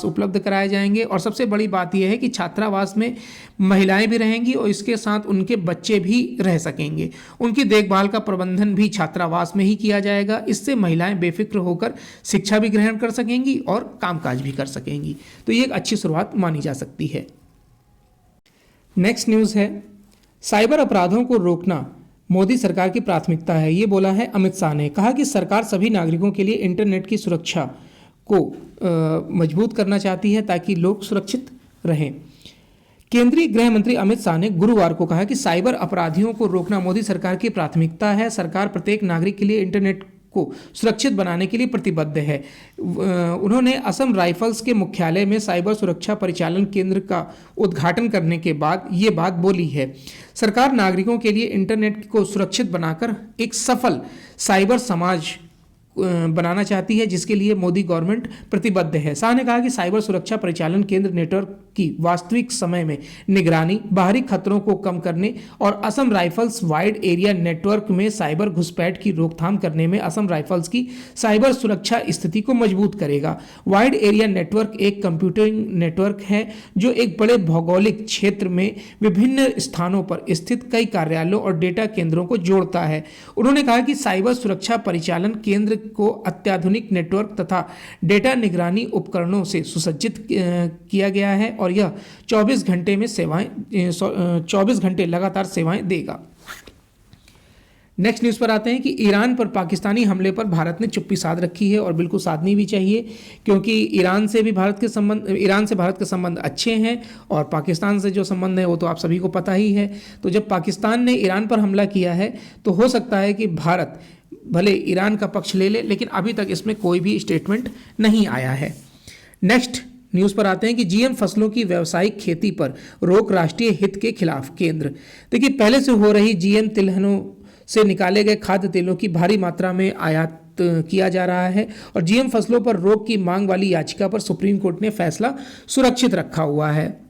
उपलब्ध कराए जाएंगे और सबसे बड़ी बात यह है कि छात्रावास में महिलाएं भी रहेंगी और इसके साथ उनके बच्चे भी रह सकेंगे। उनकी देखभाल का प्रबंधन भी छात्रावास में ही किया जाएगा। इससे महिलाएं बेफिक्र होकर शिक्षा भी ग्रहण कर सकेंगी और कामकाज भी कर सकेंगी। तो ये एक अच्छी शुरुआत मानी जा सकती है। नेक्स्ट न्यूज़ है, साइबर अपराधों को रोकना मोदी सरकार की प्राथमिकता है। ये बोला है अमित शाह ने। कहा कि सरकार सभी नागरिकों के लिए इंटरनेट की सुरक्षा को मजबूत करना चाहती है ताकि लोग सुरक्षित रहें। केंद्रीय गृह मंत्री अमित शाह ने गुरुवार को कहा कि साइबर अपराधियों को रोकना मोदी सरकार की प्राथमिकता है। सरकार प्रत्येक नागरिक के लिए इंटरनेट को सुरक्षित बनाने के लिए प्रतिबद्ध है। उन्होंने असम राइफल्स के मुख्यालय में साइबर सुरक्षा परिचालन केंद्र का उद्घाटन करने के बाद ये बात बोली है। सरकार नागरिकों के लिए इंटरनेट को सुरक्षित बनाकर एक सफल साइबर समाज बनाना चाहती है, जिसके लिए मोदी गवर्नमेंट प्रतिबद्ध है। शाह ने कहा कि साइबर सुरक्षा परिचालन केंद्र नेटवर्क की वास्तविक समय में निगरानी, बाहरी खतरों को कम करने और Assam rifles wide area network में साइबर घुसपैठ की रोकथाम करने में असम राइफल्स की साइबर सुरक्षा स्थिति को मजबूत करेगा। वाइड एरिया नेटवर्क एक कंप्यूटिंग नेटवर्क है जो एक बड़े भौगोलिक क्षेत्र में विभिन्न स्थानों पर स्थित कई कार्यालयों और डेटा केंद्रों को जोड़ता है। उन्होंने कहा कि साइबर सुरक्षा परिचालन केंद्र को अत्याधुनिक नेटवर्क तथा डेटा निगरानी उपकरणों से सुसज्जित किया गया है और यह 24 घंटे लगातार सेवाएं देगा। नेक्स्ट न्यूज़ पर आते हैं कि ईरान पर पाकिस्तानी हमले पर भारत ने चुप्पी साध रखी है और बिल्कुल साधनी भी चाहिए, क्योंकि ईरान से भारत के संबंध अच्छे हैं और पाकिस्तान से जो संबंध है वो तो आप सभी को पता ही है। तो जब पाकिस्तान ने ईरान पर हमला किया है तो हो सकता है कि भारत भले ईरान का पक्ष ले ले, लेकिन अभी तक इसमें कोई भी स्टेटमेंट नहीं आया है। नेक्स्ट न्यूज़ पर आते हैं कि जीएम फसलों की व्यावसायिक खेती पर रोक राष्ट्रीय हित के खिलाफ केंद्र। देखिए, पहले से हो रही जीएम तिलहनों से निकाले गए खाद्य तेलों की भारी मात्रा में आयात किया जा रहा है और जीएम फसलों पर रोक की मांग वाली याचिका पर सुप्रीम कोर्ट ने फैसला सुरक्षित रखा हुआ है।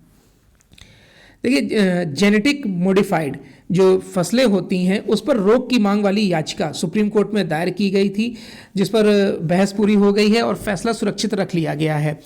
देखिए जेनेटिक मॉडिफाइड जो फसलें होती हैं उस पर रोक की मांग वाली याचिका सुप्रीम कोर्ट में दायर की गई थी, जिस पर बहस पूरी हो गई है और फैसला सुरक्षित रख लिया गया है।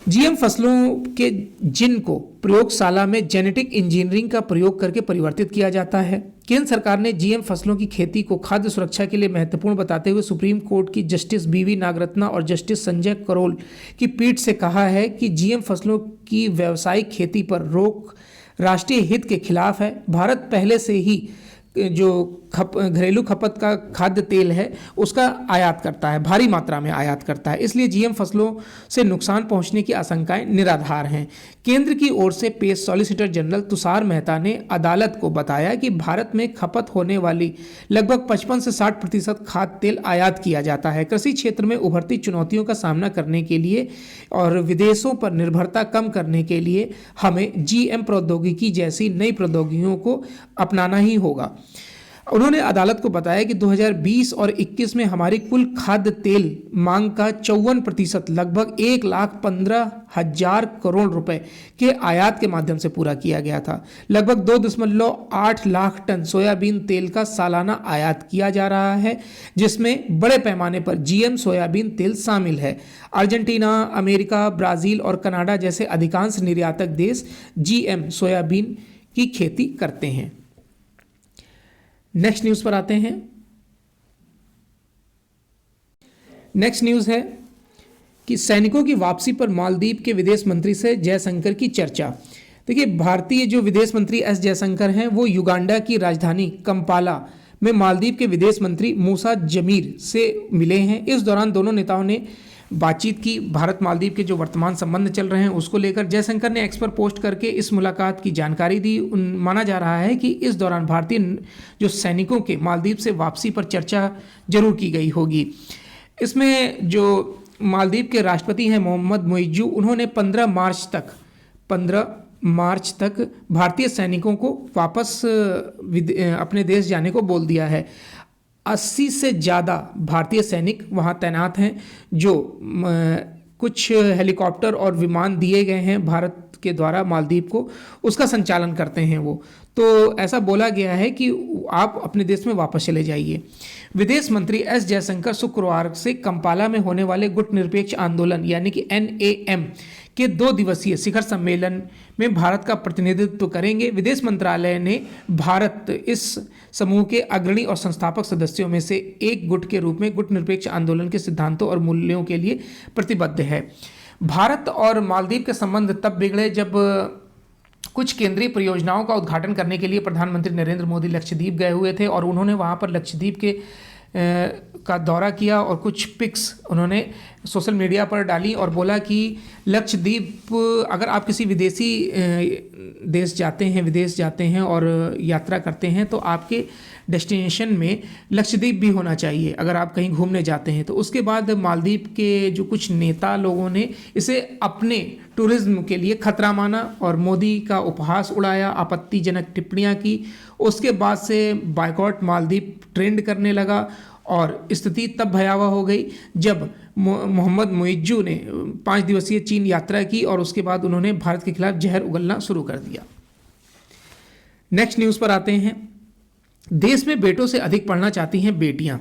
जीएम फसलों के जिन को प्रयोगशाला में जेनेटिक इंजीनियरिंग का प्रयोग करके परिवर्तित किया जाता है। केंद्र सरकार ने जीएम फसलों की खेती को खाद्य सुरक्षा के लिए महत्वपूर्ण बताते हुए सुप्रीम कोर्ट की जस्टिस बीवी नागरत्ना और जस्टिस संजय करोल की पीठ से कहा है कि जीएम फसलों की व्यावसायिक खेती पर रोक राष्ट्रीय हित के खिलाफ है। भारत पहले से ही जो घरेलू खपत का खाद्य तेल है उसका आयात करता है, भारी मात्रा में आयात करता है, इसलिए जीएम फसलों से नुकसान पहुंचने की आशंकाएं निराधार हैं। केंद्र की ओर से पेश सॉलिसिटर जनरल तुषार मेहता ने अदालत को बताया कि भारत में खपत होने वाली लगभग 55 से 60% खाद्य तेल आयात किया जाता है। कृषि क्षेत्र में उभरती चुनौतियों का सामना करने के लिए और विदेशों पर निर्भरता कम करने के लिए हमें जीएम प्रौद्योगिकी जैसी नई प्रौद्योगिकियों को अपनाना ही होगा। उन्होंने अदालत को बताया कि 2020 और 21 में हमारी कुल खाद्य तेल मांग का 54% लगभग 1,15,000 करोड़ रुपए के आयात के माध्यम से पूरा किया गया था। लगभग 2.8 लाख टन सोयाबीन तेल का सालाना आयात किया जा रहा है, जिसमें बड़े पैमाने पर जीएम सोयाबीन तेल शामिल है। अर्जेंटीना, अमेरिका, ब्राज़ील और कनाडा जैसे अधिकांश निर्यातक देश जीएम सोयाबीन की खेती करते हैं। नेक्स्ट न्यूज़ पर आते हैं। नेक्स्ट न्यूज़ है कि सैनिकों की वापसी पर मालदीव के विदेश मंत्री से जयशंकर की चर्चा। देखिए, भारतीय जो विदेश मंत्री एस जयशंकर हैं वो युगांडा की राजधानी कंपाला में मालदीव के विदेश मंत्री मूसा जमीर से मिले हैं। इस दौरान दोनों नेताओं ने बातचीत की। भारत मालदीव के जो वर्तमान संबंध चल रहे हैं उसको लेकर जयशंकर ने एक्स पर पोस्ट करके इस मुलाकात की जानकारी दी। माना जा रहा है कि इस दौरान भारतीय जो सैनिकों के मालदीव से वापसी पर चर्चा जरूर की गई होगी। इसमें जो मालदीव के राष्ट्रपति हैं मोहम्मद मुइज्जू, उन्होंने 15 मार्च तक भारतीय सैनिकों को वापस अपने देश जाने को बोल दिया है। 80 से ज़्यादा भारतीय सैनिक वहाँ तैनात हैं, जो कुछ हेलीकॉप्टर और विमान दिए गए हैं भारत के द्वारा मालदीव को, उसका संचालन करते हैं वो। तो ऐसा बोला गया है कि आप अपने देश में वापस चले जाइए। विदेश मंत्री एस जयशंकर शुक्रवार से कंपाला में होने वाले गुट निरपेक्ष आंदोलन यानी कि NAM के 2 दिवसीय शिखर सम्मेलन में भारत का प्रतिनिधित्व करेंगे। विदेश मंत्रालय ने भारत इस समूह के अग्रणी और संस्थापक सदस्यों में से एक गुट के रूप में गुट निरपेक्ष आंदोलन के सिद्धांतों और मूल्यों के लिए प्रतिबद्ध है। भारत और मालदीव के संबंध तब बिगड़े जब कुछ केंद्रीय परियोजनाओं का उद्घाटन करने के लिए प्रधानमंत्री नरेंद्र मोदी लक्षद्वीप गए हुए थे और उन्होंने वहां पर लक्षद्वीप के का दौरा किया और कुछ पिक्स उन्होंने सोशल मीडिया पर डाली और बोला कि लक्षद्वीप, अगर आप किसी विदेशी देश जाते हैं और यात्रा करते हैं तो आपके डेस्टिनेशन में लक्षद्वीप भी होना चाहिए अगर आप कहीं घूमने जाते हैं। तो उसके बाद मालदीव के जो कुछ नेता लोगों ने इसे अपने टूरिज्म के लिए खतरा माना और मोदी का उपहास उड़ाया, आपत्तिजनक टिप्पणियां की। उसके बाद से बायकॉट मालदीव ट्रेंड करने लगा और स्थिति तब भयावह हो गई जब मोहम्मद मुइज्जू ने 5 दिवसीय चीन यात्रा की और उसके बाद उन्होंने भारत के खिलाफ जहर उगलना शुरू कर दिया। नेक्स्ट न्यूज़ पर आते हैं। देश में बेटों से अधिक पढ़ना चाहती हैं बेटियां।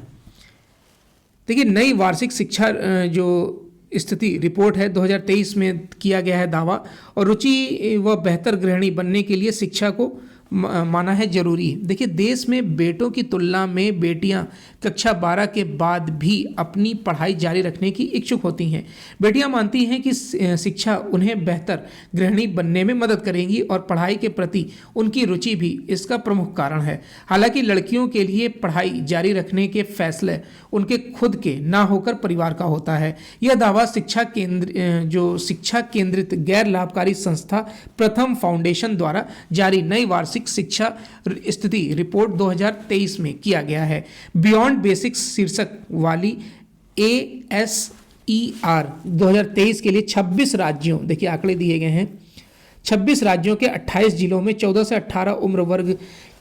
देखिए, नई वार्षिक शिक्षा जो स्थिति रिपोर्ट है 2023 में किया गया है दावा, और रुचि व बेहतर गृहिणी बनने के लिए शिक्षा को माना है जरूरी। देखिए, देश में बेटों की तुलना में बेटियां कक्षा 12 के बाद भी अपनी पढ़ाई जारी रखने की इच्छुक होती हैं। बेटियां मानती हैं कि शिक्षा उन्हें बेहतर गृहिणी बनने में मदद करेगी और पढ़ाई के प्रति उनकी रुचि भी इसका प्रमुख कारण है। हालांकि लड़कियों के लिए पढ़ाई जारी रखने के फैसले उनके खुद के ना होकर परिवार का होता है। यह दावा शिक्षा केंद्रित गैर लाभकारी संस्था प्रथम फाउंडेशन द्वारा जारी नई वार्षिक शिक्षा स्थिति रिपोर्ट 2023 में किया गया है। बियॉन्ड बेसिक्स शीर्षक वाली ASER 2023 के लिए 26 राज्यों, देखिए आंकड़े दिए गए हैं, 26 राज्यों के 28 जिलों में 14 से 18 उम्र वर्ग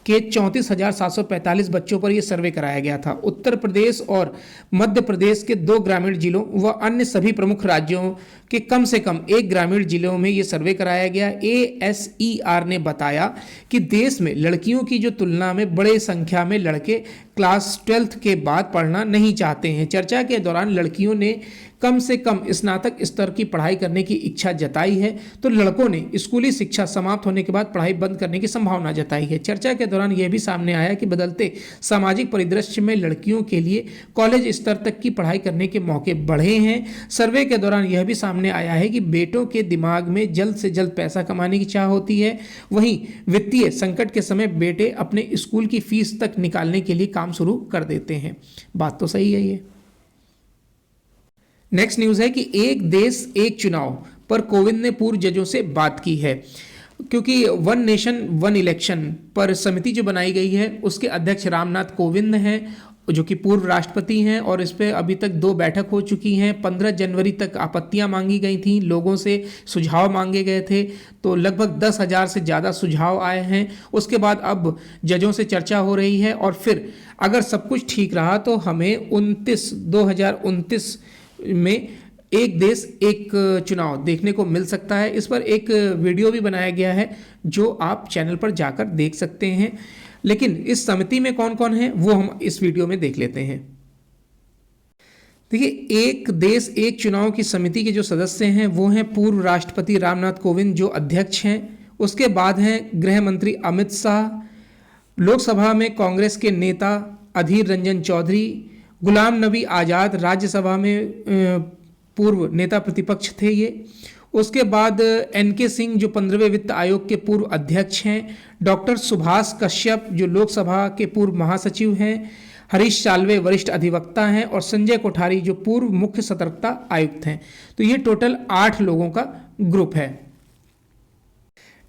के 34,745 बच्चों पर यह सर्वे कराया गया था। उत्तर प्रदेश और मध्य प्रदेश के 2 ग्रामीण जिलों व अन्य सभी प्रमुख राज्यों के कम से कम 1 ग्रामीण जिलों में यह सर्वे कराया गया। ASER ने बताया कि देश में लड़कियों की जो तुलना में बड़े संख्या में लड़के क्लास 12th के बाद पढ़ना नहीं चाहते हैं। चर्चा के दौरान लड़कियों ने कम से कम स्नातक स्तर की पढ़ाई करने की इच्छा जताई है, तो लड़कों ने स्कूली शिक्षा समाप्त होने के बाद पढ़ाई बंद करने की संभावना जताई है। चर्चा के दौरान यह भी सामने आया कि बदलते सामाजिक परिदृश्य में लड़कियों के लिए कॉलेज स्तर तक की पढ़ाई करने के मौके बढ़े हैं। सर्वे के दौरान यह भी सामने आया है कि बेटों के दिमाग में जल्द से जल्द पैसा कमाने की चाह होती है, वहीं वित्तीय संकट के समय बेटे अपने स्कूल की फीस तक निकालने के लिए काम शुरू कर देते हैं। बात तो सही है ये। नेक्स्ट न्यूज़ है कि एक देश एक चुनाव पर कोविंद ने पूर्व जजों से बात की है, क्योंकि वन नेशन वन इलेक्शन पर समिति जो बनाई गई है उसके अध्यक्ष रामनाथ कोविंद हैं, जो कि पूर्व राष्ट्रपति हैं, और इस पर अभी तक 2 बैठक हो चुकी हैं। 15 जनवरी तक आपत्तियां मांगी गई थी, लोगों से सुझाव मांगे गए थे, तो लगभग 10,000 से ज़्यादा सुझाव आए हैं। उसके बाद अब जजों से चर्चा हो रही है और फिर अगर सब कुछ ठीक रहा तो हमें 2029 में एक देश एक चुनाव देखने को मिल सकता है। इस पर एक वीडियो भी बनाया गया है जो आप चैनल पर जाकर देख सकते हैं, लेकिन इस समिति में कौन कौन है वो हम इस वीडियो में देख लेते हैं। देखिए, एक देश एक चुनाव की समिति के जो सदस्य हैं वो हैं पूर्व राष्ट्रपति रामनाथ कोविंद जो अध्यक्ष हैं, उसके बाद हैं गृह मंत्री अमित शाह, लोकसभा में कांग्रेस के नेता अधीर रंजन चौधरी, गुलाम नबी आज़ाद राज्यसभा में पूर्व नेता प्रतिपक्ष थे ये, उसके बाद NK सिंह जो 15वें वित्त आयोग के पूर्व अध्यक्ष हैं, डॉक्टर सुभाष कश्यप जो लोकसभा के पूर्व महासचिव हैं, हरीश साल्वे वरिष्ठ अधिवक्ता हैं, और संजय कोठारी जो पूर्व मुख्य सतर्कता आयुक्त हैं। तो ये टोटल 8 लोगों का ग्रुप है।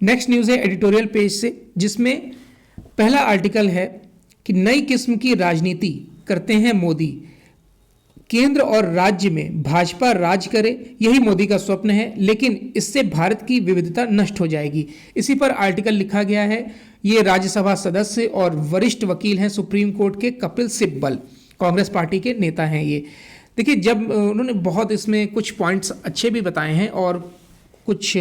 नेक्स्ट न्यूज़ है एडिटोरियल पेज से, जिसमें पहला आर्टिकल है कि नई किस्म की राजनीति करते हैं मोदी, केंद्र और राज्य में भाजपा राज करे, यही मोदी का स्वप्न है, लेकिन इससे भारत की विविधता नष्ट हो जाएगी। इसी पर आर्टिकल लिखा गया है। ये राज्यसभा सदस्य और वरिष्ठ वकील हैं सुप्रीम कोर्ट के कपिल सिब्बल, कांग्रेस पार्टी के नेता हैं ये। देखिए, जब उन्होंने बहुत इसमें कुछ पॉइंट्स अच्छे भी बताए हैं और कुछ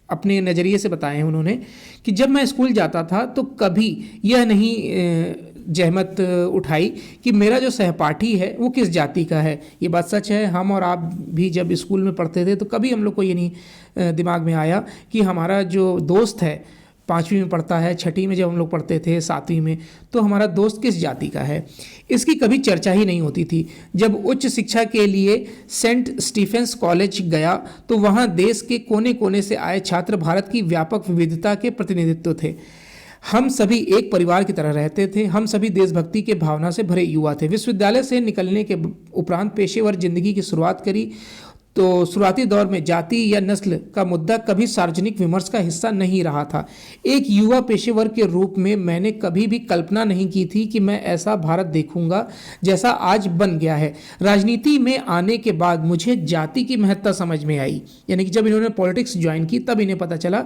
अपने नज़रिए से बताए हैं उन्होंने, कि जब मैं स्कूल जाता था तो कभी यह नहीं जहमत उठाई कि मेरा जो सहपाठी है वो किस जाति का है। ये बात सच है, हम और आप भी जब स्कूल में पढ़ते थे तो कभी हम लोग को ये नहीं दिमाग में आया कि हमारा जो दोस्त है 5वीं में पढ़ता है, 6ठी में जब हम लोग पढ़ते थे, 7वीं में, तो हमारा दोस्त किस जाति का है, इसकी कभी चर्चा ही नहीं होती थी। जब उच्च शिक्षा के लिए सेंट स्टीफेंस कॉलेज गया तो वहाँ देश के कोने कोने से आए छात्र भारत की व्यापक विविधता के प्रतिनिधित्व थे। हम सभी एक परिवार की तरह रहते थे, हम सभी देशभक्ति के भावना से भरे युवा थे। विश्वविद्यालय से निकलने के उपरांत पेशेवर जिंदगी की शुरुआत करी तो शुरुआती दौर में जाति या नस्ल का मुद्दा कभी सार्वजनिक विमर्श का हिस्सा नहीं रहा था। एक युवा पेशेवर के रूप में मैंने कभी भी कल्पना नहीं की थी कि मैं ऐसा भारत देखूंगा जैसा आज बन गया है। राजनीति में आने के बाद मुझे जाति की महत्ता समझ में आई, यानी कि जब इन्होंने पॉलिटिक्स ज्वाइन की तब इन्हें पता चला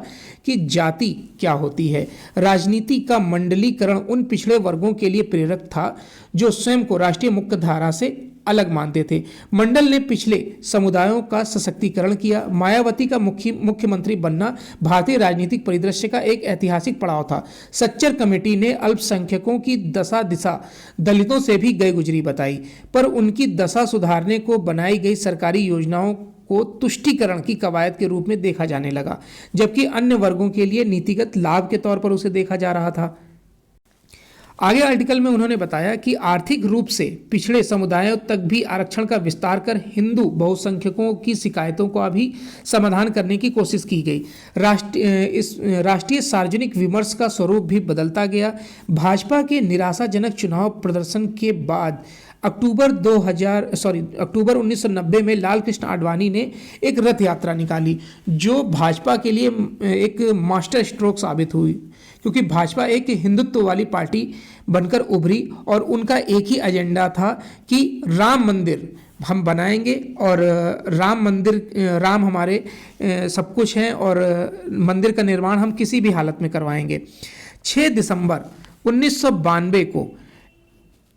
कि जाति क्या होती है। राजनीति का मंडलीकरण उन पिछड़े वर्गों के लिए प्रेरक था जो स्वयं को राष्ट्रीय मुख्यधारा से अलग मानते थे। मंडल ने पिछले समुदायों का सशक्तिकरण किया। मायावती का मुख्यमंत्री बनना भारतीय राजनीतिक परिदृश्य का एक ऐतिहासिक पड़ाव था। सच्चर कमेटी ने अल्पसंख्यकों की दशा दिशा दलितों से भी गई गुजरी बताई, पर उनकी दशा सुधारने को बनाई गई सरकारी योजनाओं को तुष्टीकरण की कवायद के रूप में देखा जाने लगा, जबकि अन्य वर्गों के लिए नीतिगत लाभ के तौर पर उसे देखा जा रहा था। आगे आर्टिकल में उन्होंने बताया कि आर्थिक रूप से पिछड़े समुदायों तक भी आरक्षण का विस्तार कर हिंदू बहुसंख्यकों की शिकायतों का भी समाधान करने की कोशिश की गई। राष्ट्रीय सार्वजनिक विमर्श का स्वरूप भी बदलता गया। भाजपा के निराशाजनक चुनाव प्रदर्शन के बाद अक्टूबर 1990 में लाल कृष्ण आडवाणी ने एक रथ यात्रा निकाली जो भाजपा के लिए एक मास्टर स्ट्रोक साबित हुई, क्योंकि भाजपा एक हिंदुत्व वाली पार्टी बनकर उभरी और उनका एक ही एजेंडा था कि राम मंदिर हम बनाएंगे और राम हमारे सब कुछ हैं और मंदिर का निर्माण हम किसी भी हालत में करवाएंगे। 6 दिसंबर 1992 को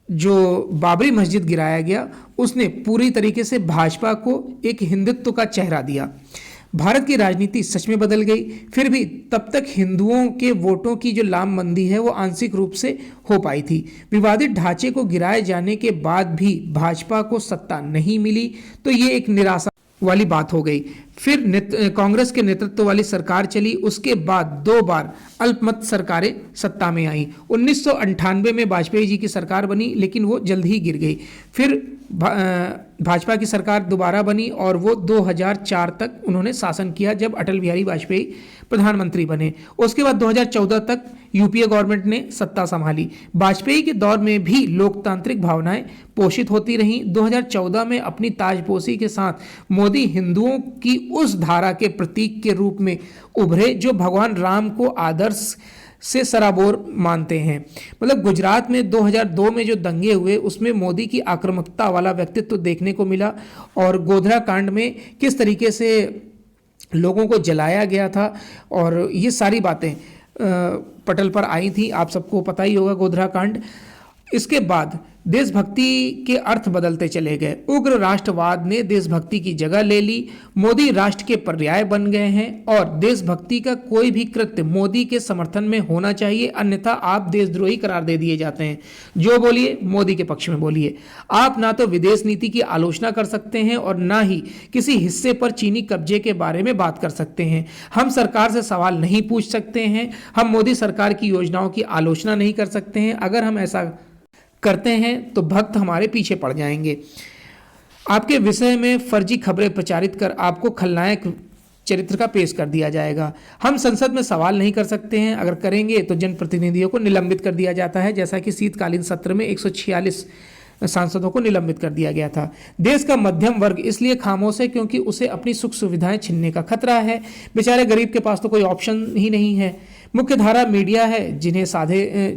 जो बाबरी मस्जिद गिराया गया, उसने पूरी तरीके से भाजपा को एक हिंदुत्व का चेहरा दिया। भारत की राजनीति सच में बदल गई। फिर भी तब तक हिंदुओं के वोटों की जो लामबंदी है वो आंशिक रूप से हो पाई थी। विवादित ढांचे को गिराए जाने के बाद भी भाजपा को सत्ता नहीं मिली, तो ये एक निराशा वाली बात हो गई। फिर कांग्रेस के नेतृत्व वाली सरकार चली, उसके बाद 2 बार अल्पमत सरकारें सत्ता में आई। 1998 में वाजपेयी जी की सरकार बनी, लेकिन वो जल्द ही गिर गई। फिर भाजपा की सरकार दोबारा बनी और वो 2004 तक उन्होंने शासन किया, जब अटल बिहारी वाजपेयी प्रधानमंत्री बने। उसके बाद 2014 तक यूपीए गवर्नमेंट ने सत्ता संभाली। वाजपेयी के दौर में भी लोकतांत्रिक भावनाएं पोषित होती रहीं। 2014 में अपनी ताजपोशी के साथ मोदी हिंदुओं की उस धारा के प्रतीक के रूप में उभरे जो भगवान राम को आदर्श से सराबोर मानते हैं। मतलब गुजरात में 2002 में जो दंगे हुए, उसमें मोदी की आक्रामकता वाला व्यक्तित्व देखने को मिला, और गोधरा कांड में किस तरीके से लोगों को जलाया गया था, और ये सारी बातें पटल पर आई थी। आप सबको पता ही होगा गोधरा कांड। इसके बाद देशभक्ति के अर्थ बदलते चले गए। उग्र राष्ट्रवाद ने देशभक्ति की जगह ले ली। मोदी राष्ट्र के पर्याय बन गए हैं, और देशभक्ति का कोई भी कृत्य मोदी के समर्थन में होना चाहिए, अन्यथा आप देशद्रोही करार दे दिए जाते हैं। जो बोलिए मोदी के पक्ष में बोलिए। आप ना तो विदेश नीति की आलोचना कर सकते हैं और ना ही किसी हिस्से पर चीनी कब्जे के बारे में बात कर सकते हैं। हम सरकार से सवाल नहीं पूछ सकते हैं। हम मोदी सरकार की योजनाओं की आलोचना नहीं कर सकते हैं। अगर हम ऐसा करते हैं तो भक्त हमारे पीछे पड़ जाएंगे। आपके विषय में फर्जी खबरें प्रचारित कर आपको खलनायक चरित्र का पेश कर दिया जाएगा। हम संसद में सवाल नहीं कर सकते हैं। अगर करेंगे तो जनप्रतिनिधियों को निलंबित कर दिया जाता है, जैसा कि शीतकालीन सत्र में 146 सांसदों को निलंबित कर दिया गया था। देश का मध्यम वर्ग इसलिए खामोश है क्योंकि उसे अपनी सुख सुविधाएं छीनने का खतरा है। बेचारे गरीब के पास तो कोई ऑप्शन ही नहीं है। मुख्य धारा मीडिया है, जिन्हें साधे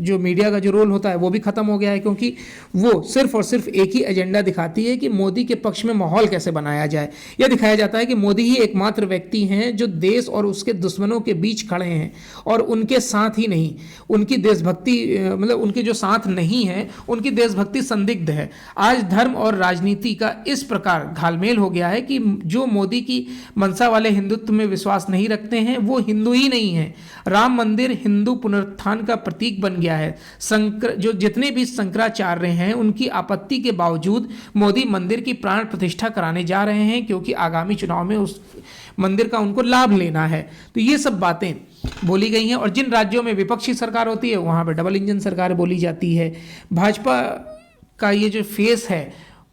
जो मीडिया का जो रोल होता है वो भी खत्म हो गया है, क्योंकि वो सिर्फ और सिर्फ एक ही एजेंडा दिखाती है कि मोदी के पक्ष में माहौल कैसे बनाया जाए। यह दिखाया जाता है कि मोदी ही एकमात्र व्यक्ति हैं जो देश और उसके दुश्मनों के बीच खड़े हैं, और उनके साथ ही नहीं, उनकी देशभक्ति मतलब उनके जो साथ नहीं है उनकी देशभक्ति संदिग्ध है। आज धर्म और राजनीति का इस प्रकार घालमेल हो गया है कि जो मोदी की मंशा वाले हिंदुत्व में विश्वास नहीं रखते हैं वो हिंदू ही नहीं है। राम मंदिर हिंदू पुनरुत्थान का प्रतीक बन गया है। जो जितने भी शंकराचार्य हैं उनकी आपत्ति के बावजूद मोदी मंदिर की प्राण प्रतिष्ठा कराने जा रहे हैं, क्योंकि आगामी चुनाव में उस मंदिर का उनको लाभ लेना है। तो ये सब बातें बोली गई हैं। और जिन राज्यों में विपक्षी सरकार होती है वहां पर डबल इंजन सरकार बोली जाती है। भाजपा का ये जो फेस है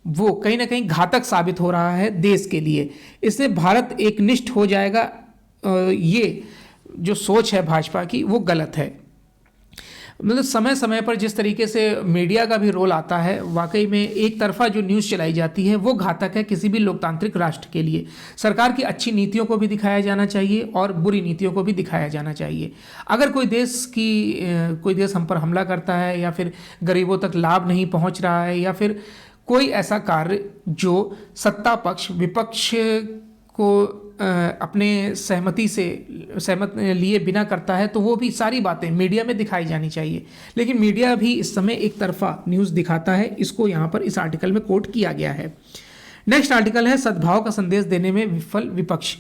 वो कहीं ना कहीं घातक साबित हो रहा है देश के लिए। इससे भारत एक निष्ठ हो जाएगा। ये जो सोच है भाजपा की वो गलत है। मतलब समय समय पर जिस तरीके से मीडिया का भी रोल आता है, वाकई में एक तरफा जो न्यूज़ चलाई जाती है वो घातक है किसी भी लोकतांत्रिक राष्ट्र के लिए। सरकार की अच्छी नीतियों को भी दिखाया जाना चाहिए और बुरी नीतियों को भी दिखाया जाना चाहिए। अगर कोई देश हम पर हमला करता है, या फिर गरीबों तक लाभ नहीं पहुंच रहा है, या फिर कोई ऐसा कार्य जो सत्ता पक्ष विपक्ष को अपने सहमत लिए बिना करता है, तो वो भी सारी बातें मीडिया में दिखाई जानी चाहिए। लेकिन मीडिया भी इस समय एक तरफा न्यूज़ दिखाता है। इसको यहाँ पर इस आर्टिकल में कोट किया गया है। नेक्स्ट आर्टिकल है सद्भाव का संदेश देने में विफल विपक्ष।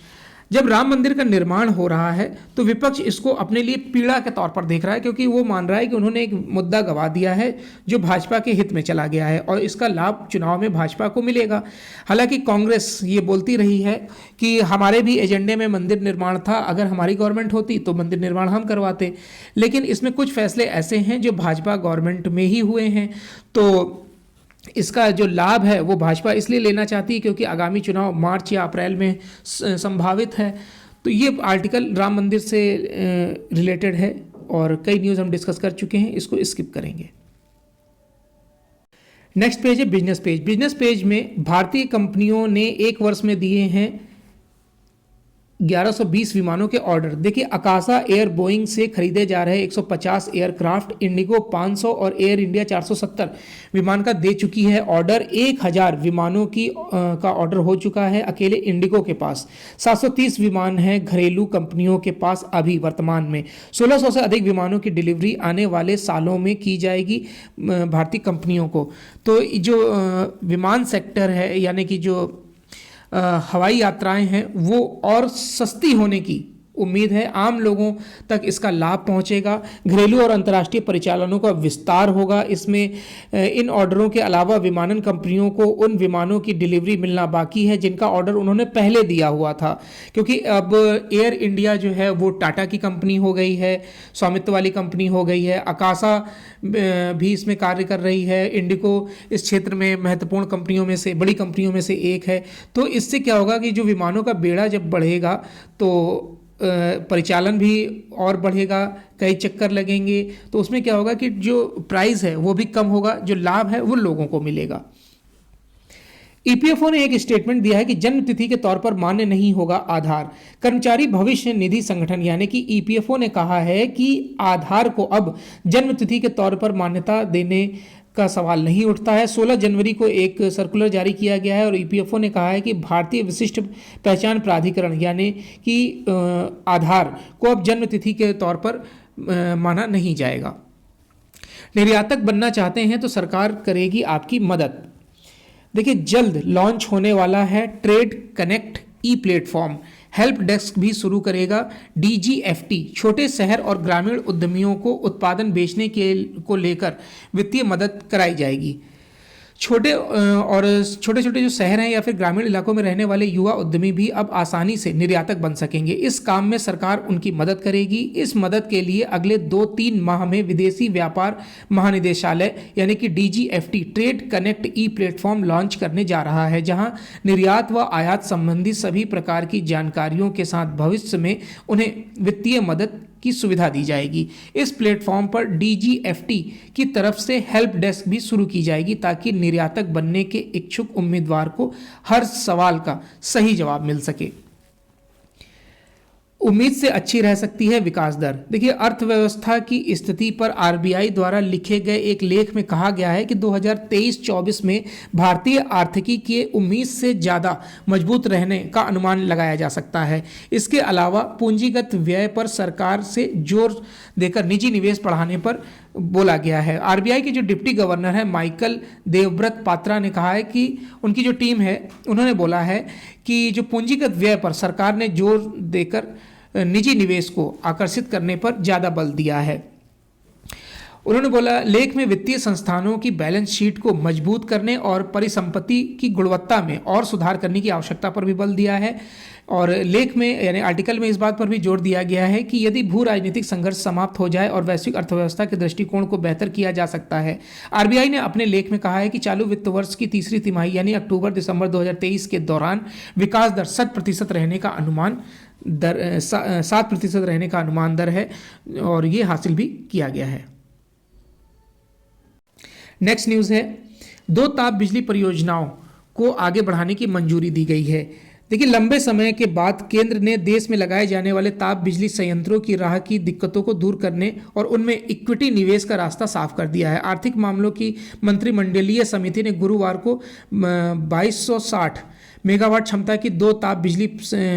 जब राम मंदिर का निर्माण हो रहा है तो विपक्ष इसको अपने लिए पीड़ा के तौर पर देख रहा है, क्योंकि वो मान रहा है कि उन्होंने एक मुद्दा गंवा दिया है जो भाजपा के हित में चला गया है, और इसका लाभ चुनाव में भाजपा को मिलेगा। हालांकि कांग्रेस ये बोलती रही है कि हमारे भी एजेंडे में मंदिर निर्माण था, अगर हमारी गवर्नमेंट होती तो मंदिर निर्माण हम करवाते। लेकिन इसमें कुछ फैसले ऐसे हैं जो भाजपा गवर्नमेंट में ही हुए हैं, तो इसका जो लाभ है वो भाजपा इसलिए लेना चाहती है क्योंकि आगामी चुनाव मार्च या अप्रैल में संभावित है। तो ये आर्टिकल राम मंदिर से रिलेटेड है, और कई न्यूज़ हम डिस्कस कर चुके हैं, इसको स्किप करेंगे। नेक्स्ट पेज है बिजनेस पेज। बिजनेस पेज में भारतीय कंपनियों ने एक वर्ष में दिए हैं 1120 विमानों के ऑर्डर। देखिए आकाशा एयर बोइंग से खरीदे जा रहे 150 एयरक्राफ्ट, इंडिगो 500 और एयर इंडिया 470 विमान का दे चुकी है ऑर्डर। 1000 विमानों की का ऑर्डर हो चुका है अकेले इंडिगो के पास। 730 विमान हैं घरेलू कंपनियों के पास अभी वर्तमान में। 1600 से अधिक विमानों की डिलीवरी आने वाले सालों में की जाएगी भारतीय कंपनियों को। तो जो विमान सेक्टर है यानी कि जो हवाई यात्राएं हैं वो और सस्ती होने की उम्मीद है। आम लोगों तक इसका लाभ पहुंचेगा। घरेलू और अंतर्राष्ट्रीय परिचालनों का विस्तार होगा। इसमें इन ऑर्डरों के अलावा विमानन कंपनियों को उन विमानों की डिलीवरी मिलना बाकी है जिनका ऑर्डर उन्होंने पहले दिया हुआ था, क्योंकि अब एयर इंडिया जो है वो टाटा की कंपनी हो गई है, स्वामित्व वाली कंपनी हो गई है। आकाशा भी इसमें कार्य कर रही है। इंडिगो इस क्षेत्र में महत्वपूर्ण कंपनियों में से, बड़ी कंपनियों में से एक है। तो इससे क्या होगा कि जो विमानों का बेड़ा जब बढ़ेगा तो परिचालन भी और बढ़ेगा, कई चक्कर लगेंगे, तो उसमें क्या होगा कि जो प्राइस है वो भी कम होगा, जो लाभ है वो लोगों को मिलेगा। ईपीएफओ ने एक स्टेटमेंट दिया है कि जन्म तिथि के तौर पर मान्य नहीं होगा आधार। कर्मचारी भविष्य निधि संगठन यानी कि ईपीएफओ ने कहा है कि आधार को अब जन्म तिथि के तौर पर मान्यता देने का सवाल नहीं उठता है। 16 जनवरी को एक सर्कुलर जारी किया गया है और ईपीएफओ ने कहा है कि भारतीय विशिष्ट पहचान प्राधिकरण यानी कि आधार को अब जन्म तिथि के तौर पर माना नहीं जाएगा। निर्यातक बनना चाहते हैं तो सरकार करेगी आपकी मदद। देखिए जल्द लॉन्च होने वाला है ट्रेड कनेक्ट ई प्लेटफॉर्म। हेल्प डेस्क भी शुरू करेगा डीजीएफटी। छोटे शहर और ग्रामीण उद्यमियों को उत्पादन बेचने को लेकर वित्तीय मदद कराई जाएगी। छोटे छोटे जो शहर हैं या फिर ग्रामीण इलाकों में रहने वाले युवा उद्यमी भी अब आसानी से निर्यातक बन सकेंगे। इस काम में सरकार उनकी मदद करेगी। इस मदद के लिए अगले 2-3 माह में विदेशी व्यापार महानिदेशालय यानी कि डीजीएफटी ट्रेड कनेक्ट ई प्लेटफॉर्म लॉन्च करने जा रहा है, जहां निर्यात व आयात संबंधी सभी प्रकार की जानकारियों के साथ भविष्य में उन्हें वित्तीय मदद की सुविधा दी जाएगी। इस प्लेटफॉर्म पर डीजीएफटी की तरफ से हेल्प डेस्क भी शुरू की जाएगी ताकि निर्यातक बनने के इच्छुक उम्मीदवार को हर सवाल का सही जवाब मिल सके। उम्मीद से अच्छी रह सकती है विकास दर। देखिए अर्थव्यवस्था की स्थिति पर आरबीआई द्वारा लिखे गए एक लेख में कहा गया है कि 2023-24 में भारतीय आर्थिकी के उम्मीद से ज़्यादा मजबूत रहने का अनुमान लगाया जा सकता है। इसके अलावा पूंजीगत व्यय पर सरकार से जोर देकर निजी निवेश बढ़ाने पर बोला गया है। आरबीआई के जो डिप्टी गवर्नर है माइकल देवव्रत पात्रा ने कहा है कि उनकी जो टीम है उन्होंने बोला है कि जो पूंजीगत व्यय पर सरकार ने जोर देकर निजी निवेश को आकर्षित करने पर ज़्यादा बल दिया है। उन्होंने बोला लेख में वित्तीय संस्थानों की बैलेंस शीट को मजबूत करने और परिसंपत्ति की गुणवत्ता में और सुधार करने की आवश्यकता पर भी बल दिया है। और लेख में यानी आर्टिकल में इस बात पर भी जोर दिया गया है कि यदि भू राजनीतिक संघर्ष समाप्त हो जाए और वैश्विक अर्थव्यवस्था के दृष्टिकोण को बेहतर किया जा सकता है। आरबीआई ने अपने लेख में कहा है कि चालू वित्त वर्ष की तीसरी तिमाही यानी अक्टूबर-दिसंबर 2023 के दौरान विकास दर 7% रहने का अनुमान 7% रहने का अनुमान दर है और ये हासिल भी किया गया है। नेक्स्ट न्यूज़ है 2 ताप बिजली परियोजनाओं को आगे बढ़ाने की मंजूरी दी गई है। देखिए लंबे समय के बाद केंद्र ने देश में लगाए जाने वाले ताप बिजली संयंत्रों की राह की दिक्कतों को दूर करने और उनमें इक्विटी निवेश का रास्ता साफ कर दिया है। आर्थिक मामलों की मंत्रिमंडलीय समिति ने गुरुवार को 2260 मेगावाट क्षमता की 2 ताप बिजली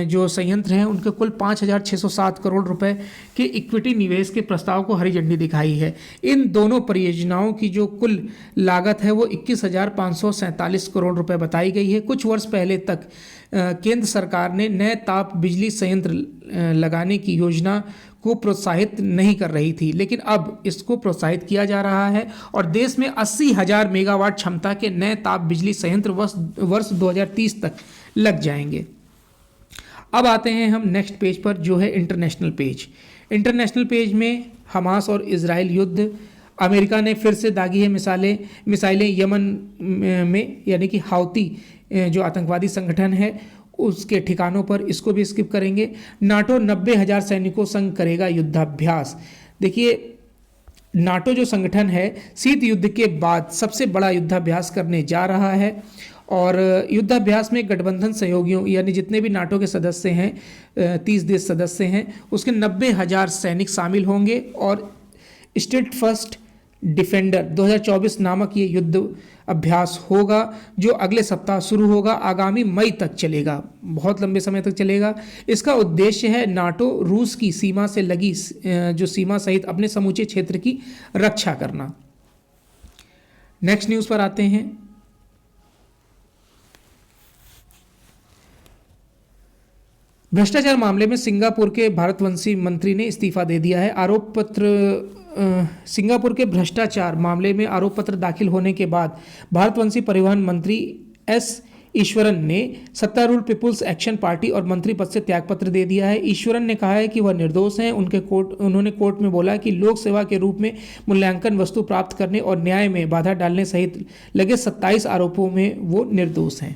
जो संयंत्र हैं उनके कुल 5,607 करोड़ रुपए के इक्विटी निवेश के प्रस्ताव को हरी झंडी दिखाई है। इन दोनों परियोजनाओं की जो कुल लागत है वो 21,547 करोड़ रुपए बताई गई है। कुछ वर्ष पहले तक केंद्र सरकार ने नए ताप बिजली संयंत्र लगाने की योजना को प्रोत्साहित नहीं कर रही थी, लेकिन अब इसको प्रोत्साहित किया जा रहा है और देश में 80,000 मेगावाट क्षमता के नए ताप बिजली संयंत्र वर्ष 2030 तक लग जाएंगे। अब आते हैं हम नेक्स्ट पेज पर जो है इंटरनेशनल पेज। इंटरनेशनल पेज में हमास और इजराइल युद्ध, अमेरिका ने फिर से दागी है मिसाइलें यमन में यानी कि हाउती जो आतंकवादी संगठन है उसके ठिकानों पर, इसको भी स्किप करेंगे। नाटो 90,000 सैनिकों संग करेगा युद्धाभ्यास। देखिए नाटो जो संगठन है शीत युद्ध के बाद सबसे बड़ा युद्धाभ्यास करने जा रहा है और युद्धाभ्यास में गठबंधन सहयोगियों यानी जितने भी नाटो के सदस्य हैं, 30 देश सदस्य हैं, उसके 90,000 सैनिक शामिल होंगे। और स्टेट फर्स्ट डिफेंडर 2024 नामक ये युद्ध अभ्यास होगा जो अगले सप्ताह शुरू होगा, आगामी मई तक चलेगा, बहुत लंबे समय तक चलेगा। इसका उद्देश्य है नाटो रूस की सीमा से लगी जो सीमा सहित अपने समूचे क्षेत्र की रक्षा करना। नेक्स्ट न्यूज़ पर आते हैं। भ्रष्टाचार मामले में सिंगापुर के भारतवंशी मंत्री ने इस्तीफा दे दिया है। आरोप पत्र सिंगापुर के भ्रष्टाचार मामले में आरोप पत्र दाखिल होने के बाद भारतवंशी परिवहन मंत्री एस ईश्वरन ने सत्तारूढ़ पीपुल्स एक्शन पार्टी और मंत्री पद से त्यागपत्र दे दिया है। ईश्वरन ने कहा है कि वह निर्दोष हैं। उन्होंने कोर्ट में बोला कि लोक सेवा के रूप में मूल्यांकन वस्तु प्राप्त करने और न्याय में बाधा डालने सहित लगे 27 आरोपों में वो निर्दोष हैं।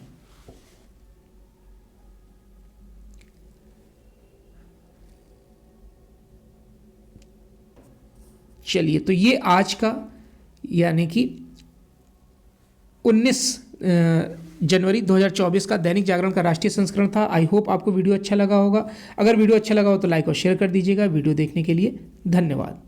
चलिए, तो ये आज का यानी कि 19 जनवरी 2024 का दैनिक जागरण का राष्ट्रीय संस्करण था। आई होप आपको वीडियो अच्छा लगा होगा। अगर वीडियो अच्छा लगा हो तो लाइक और शेयर कर दीजिएगा। वीडियो देखने के लिए धन्यवाद।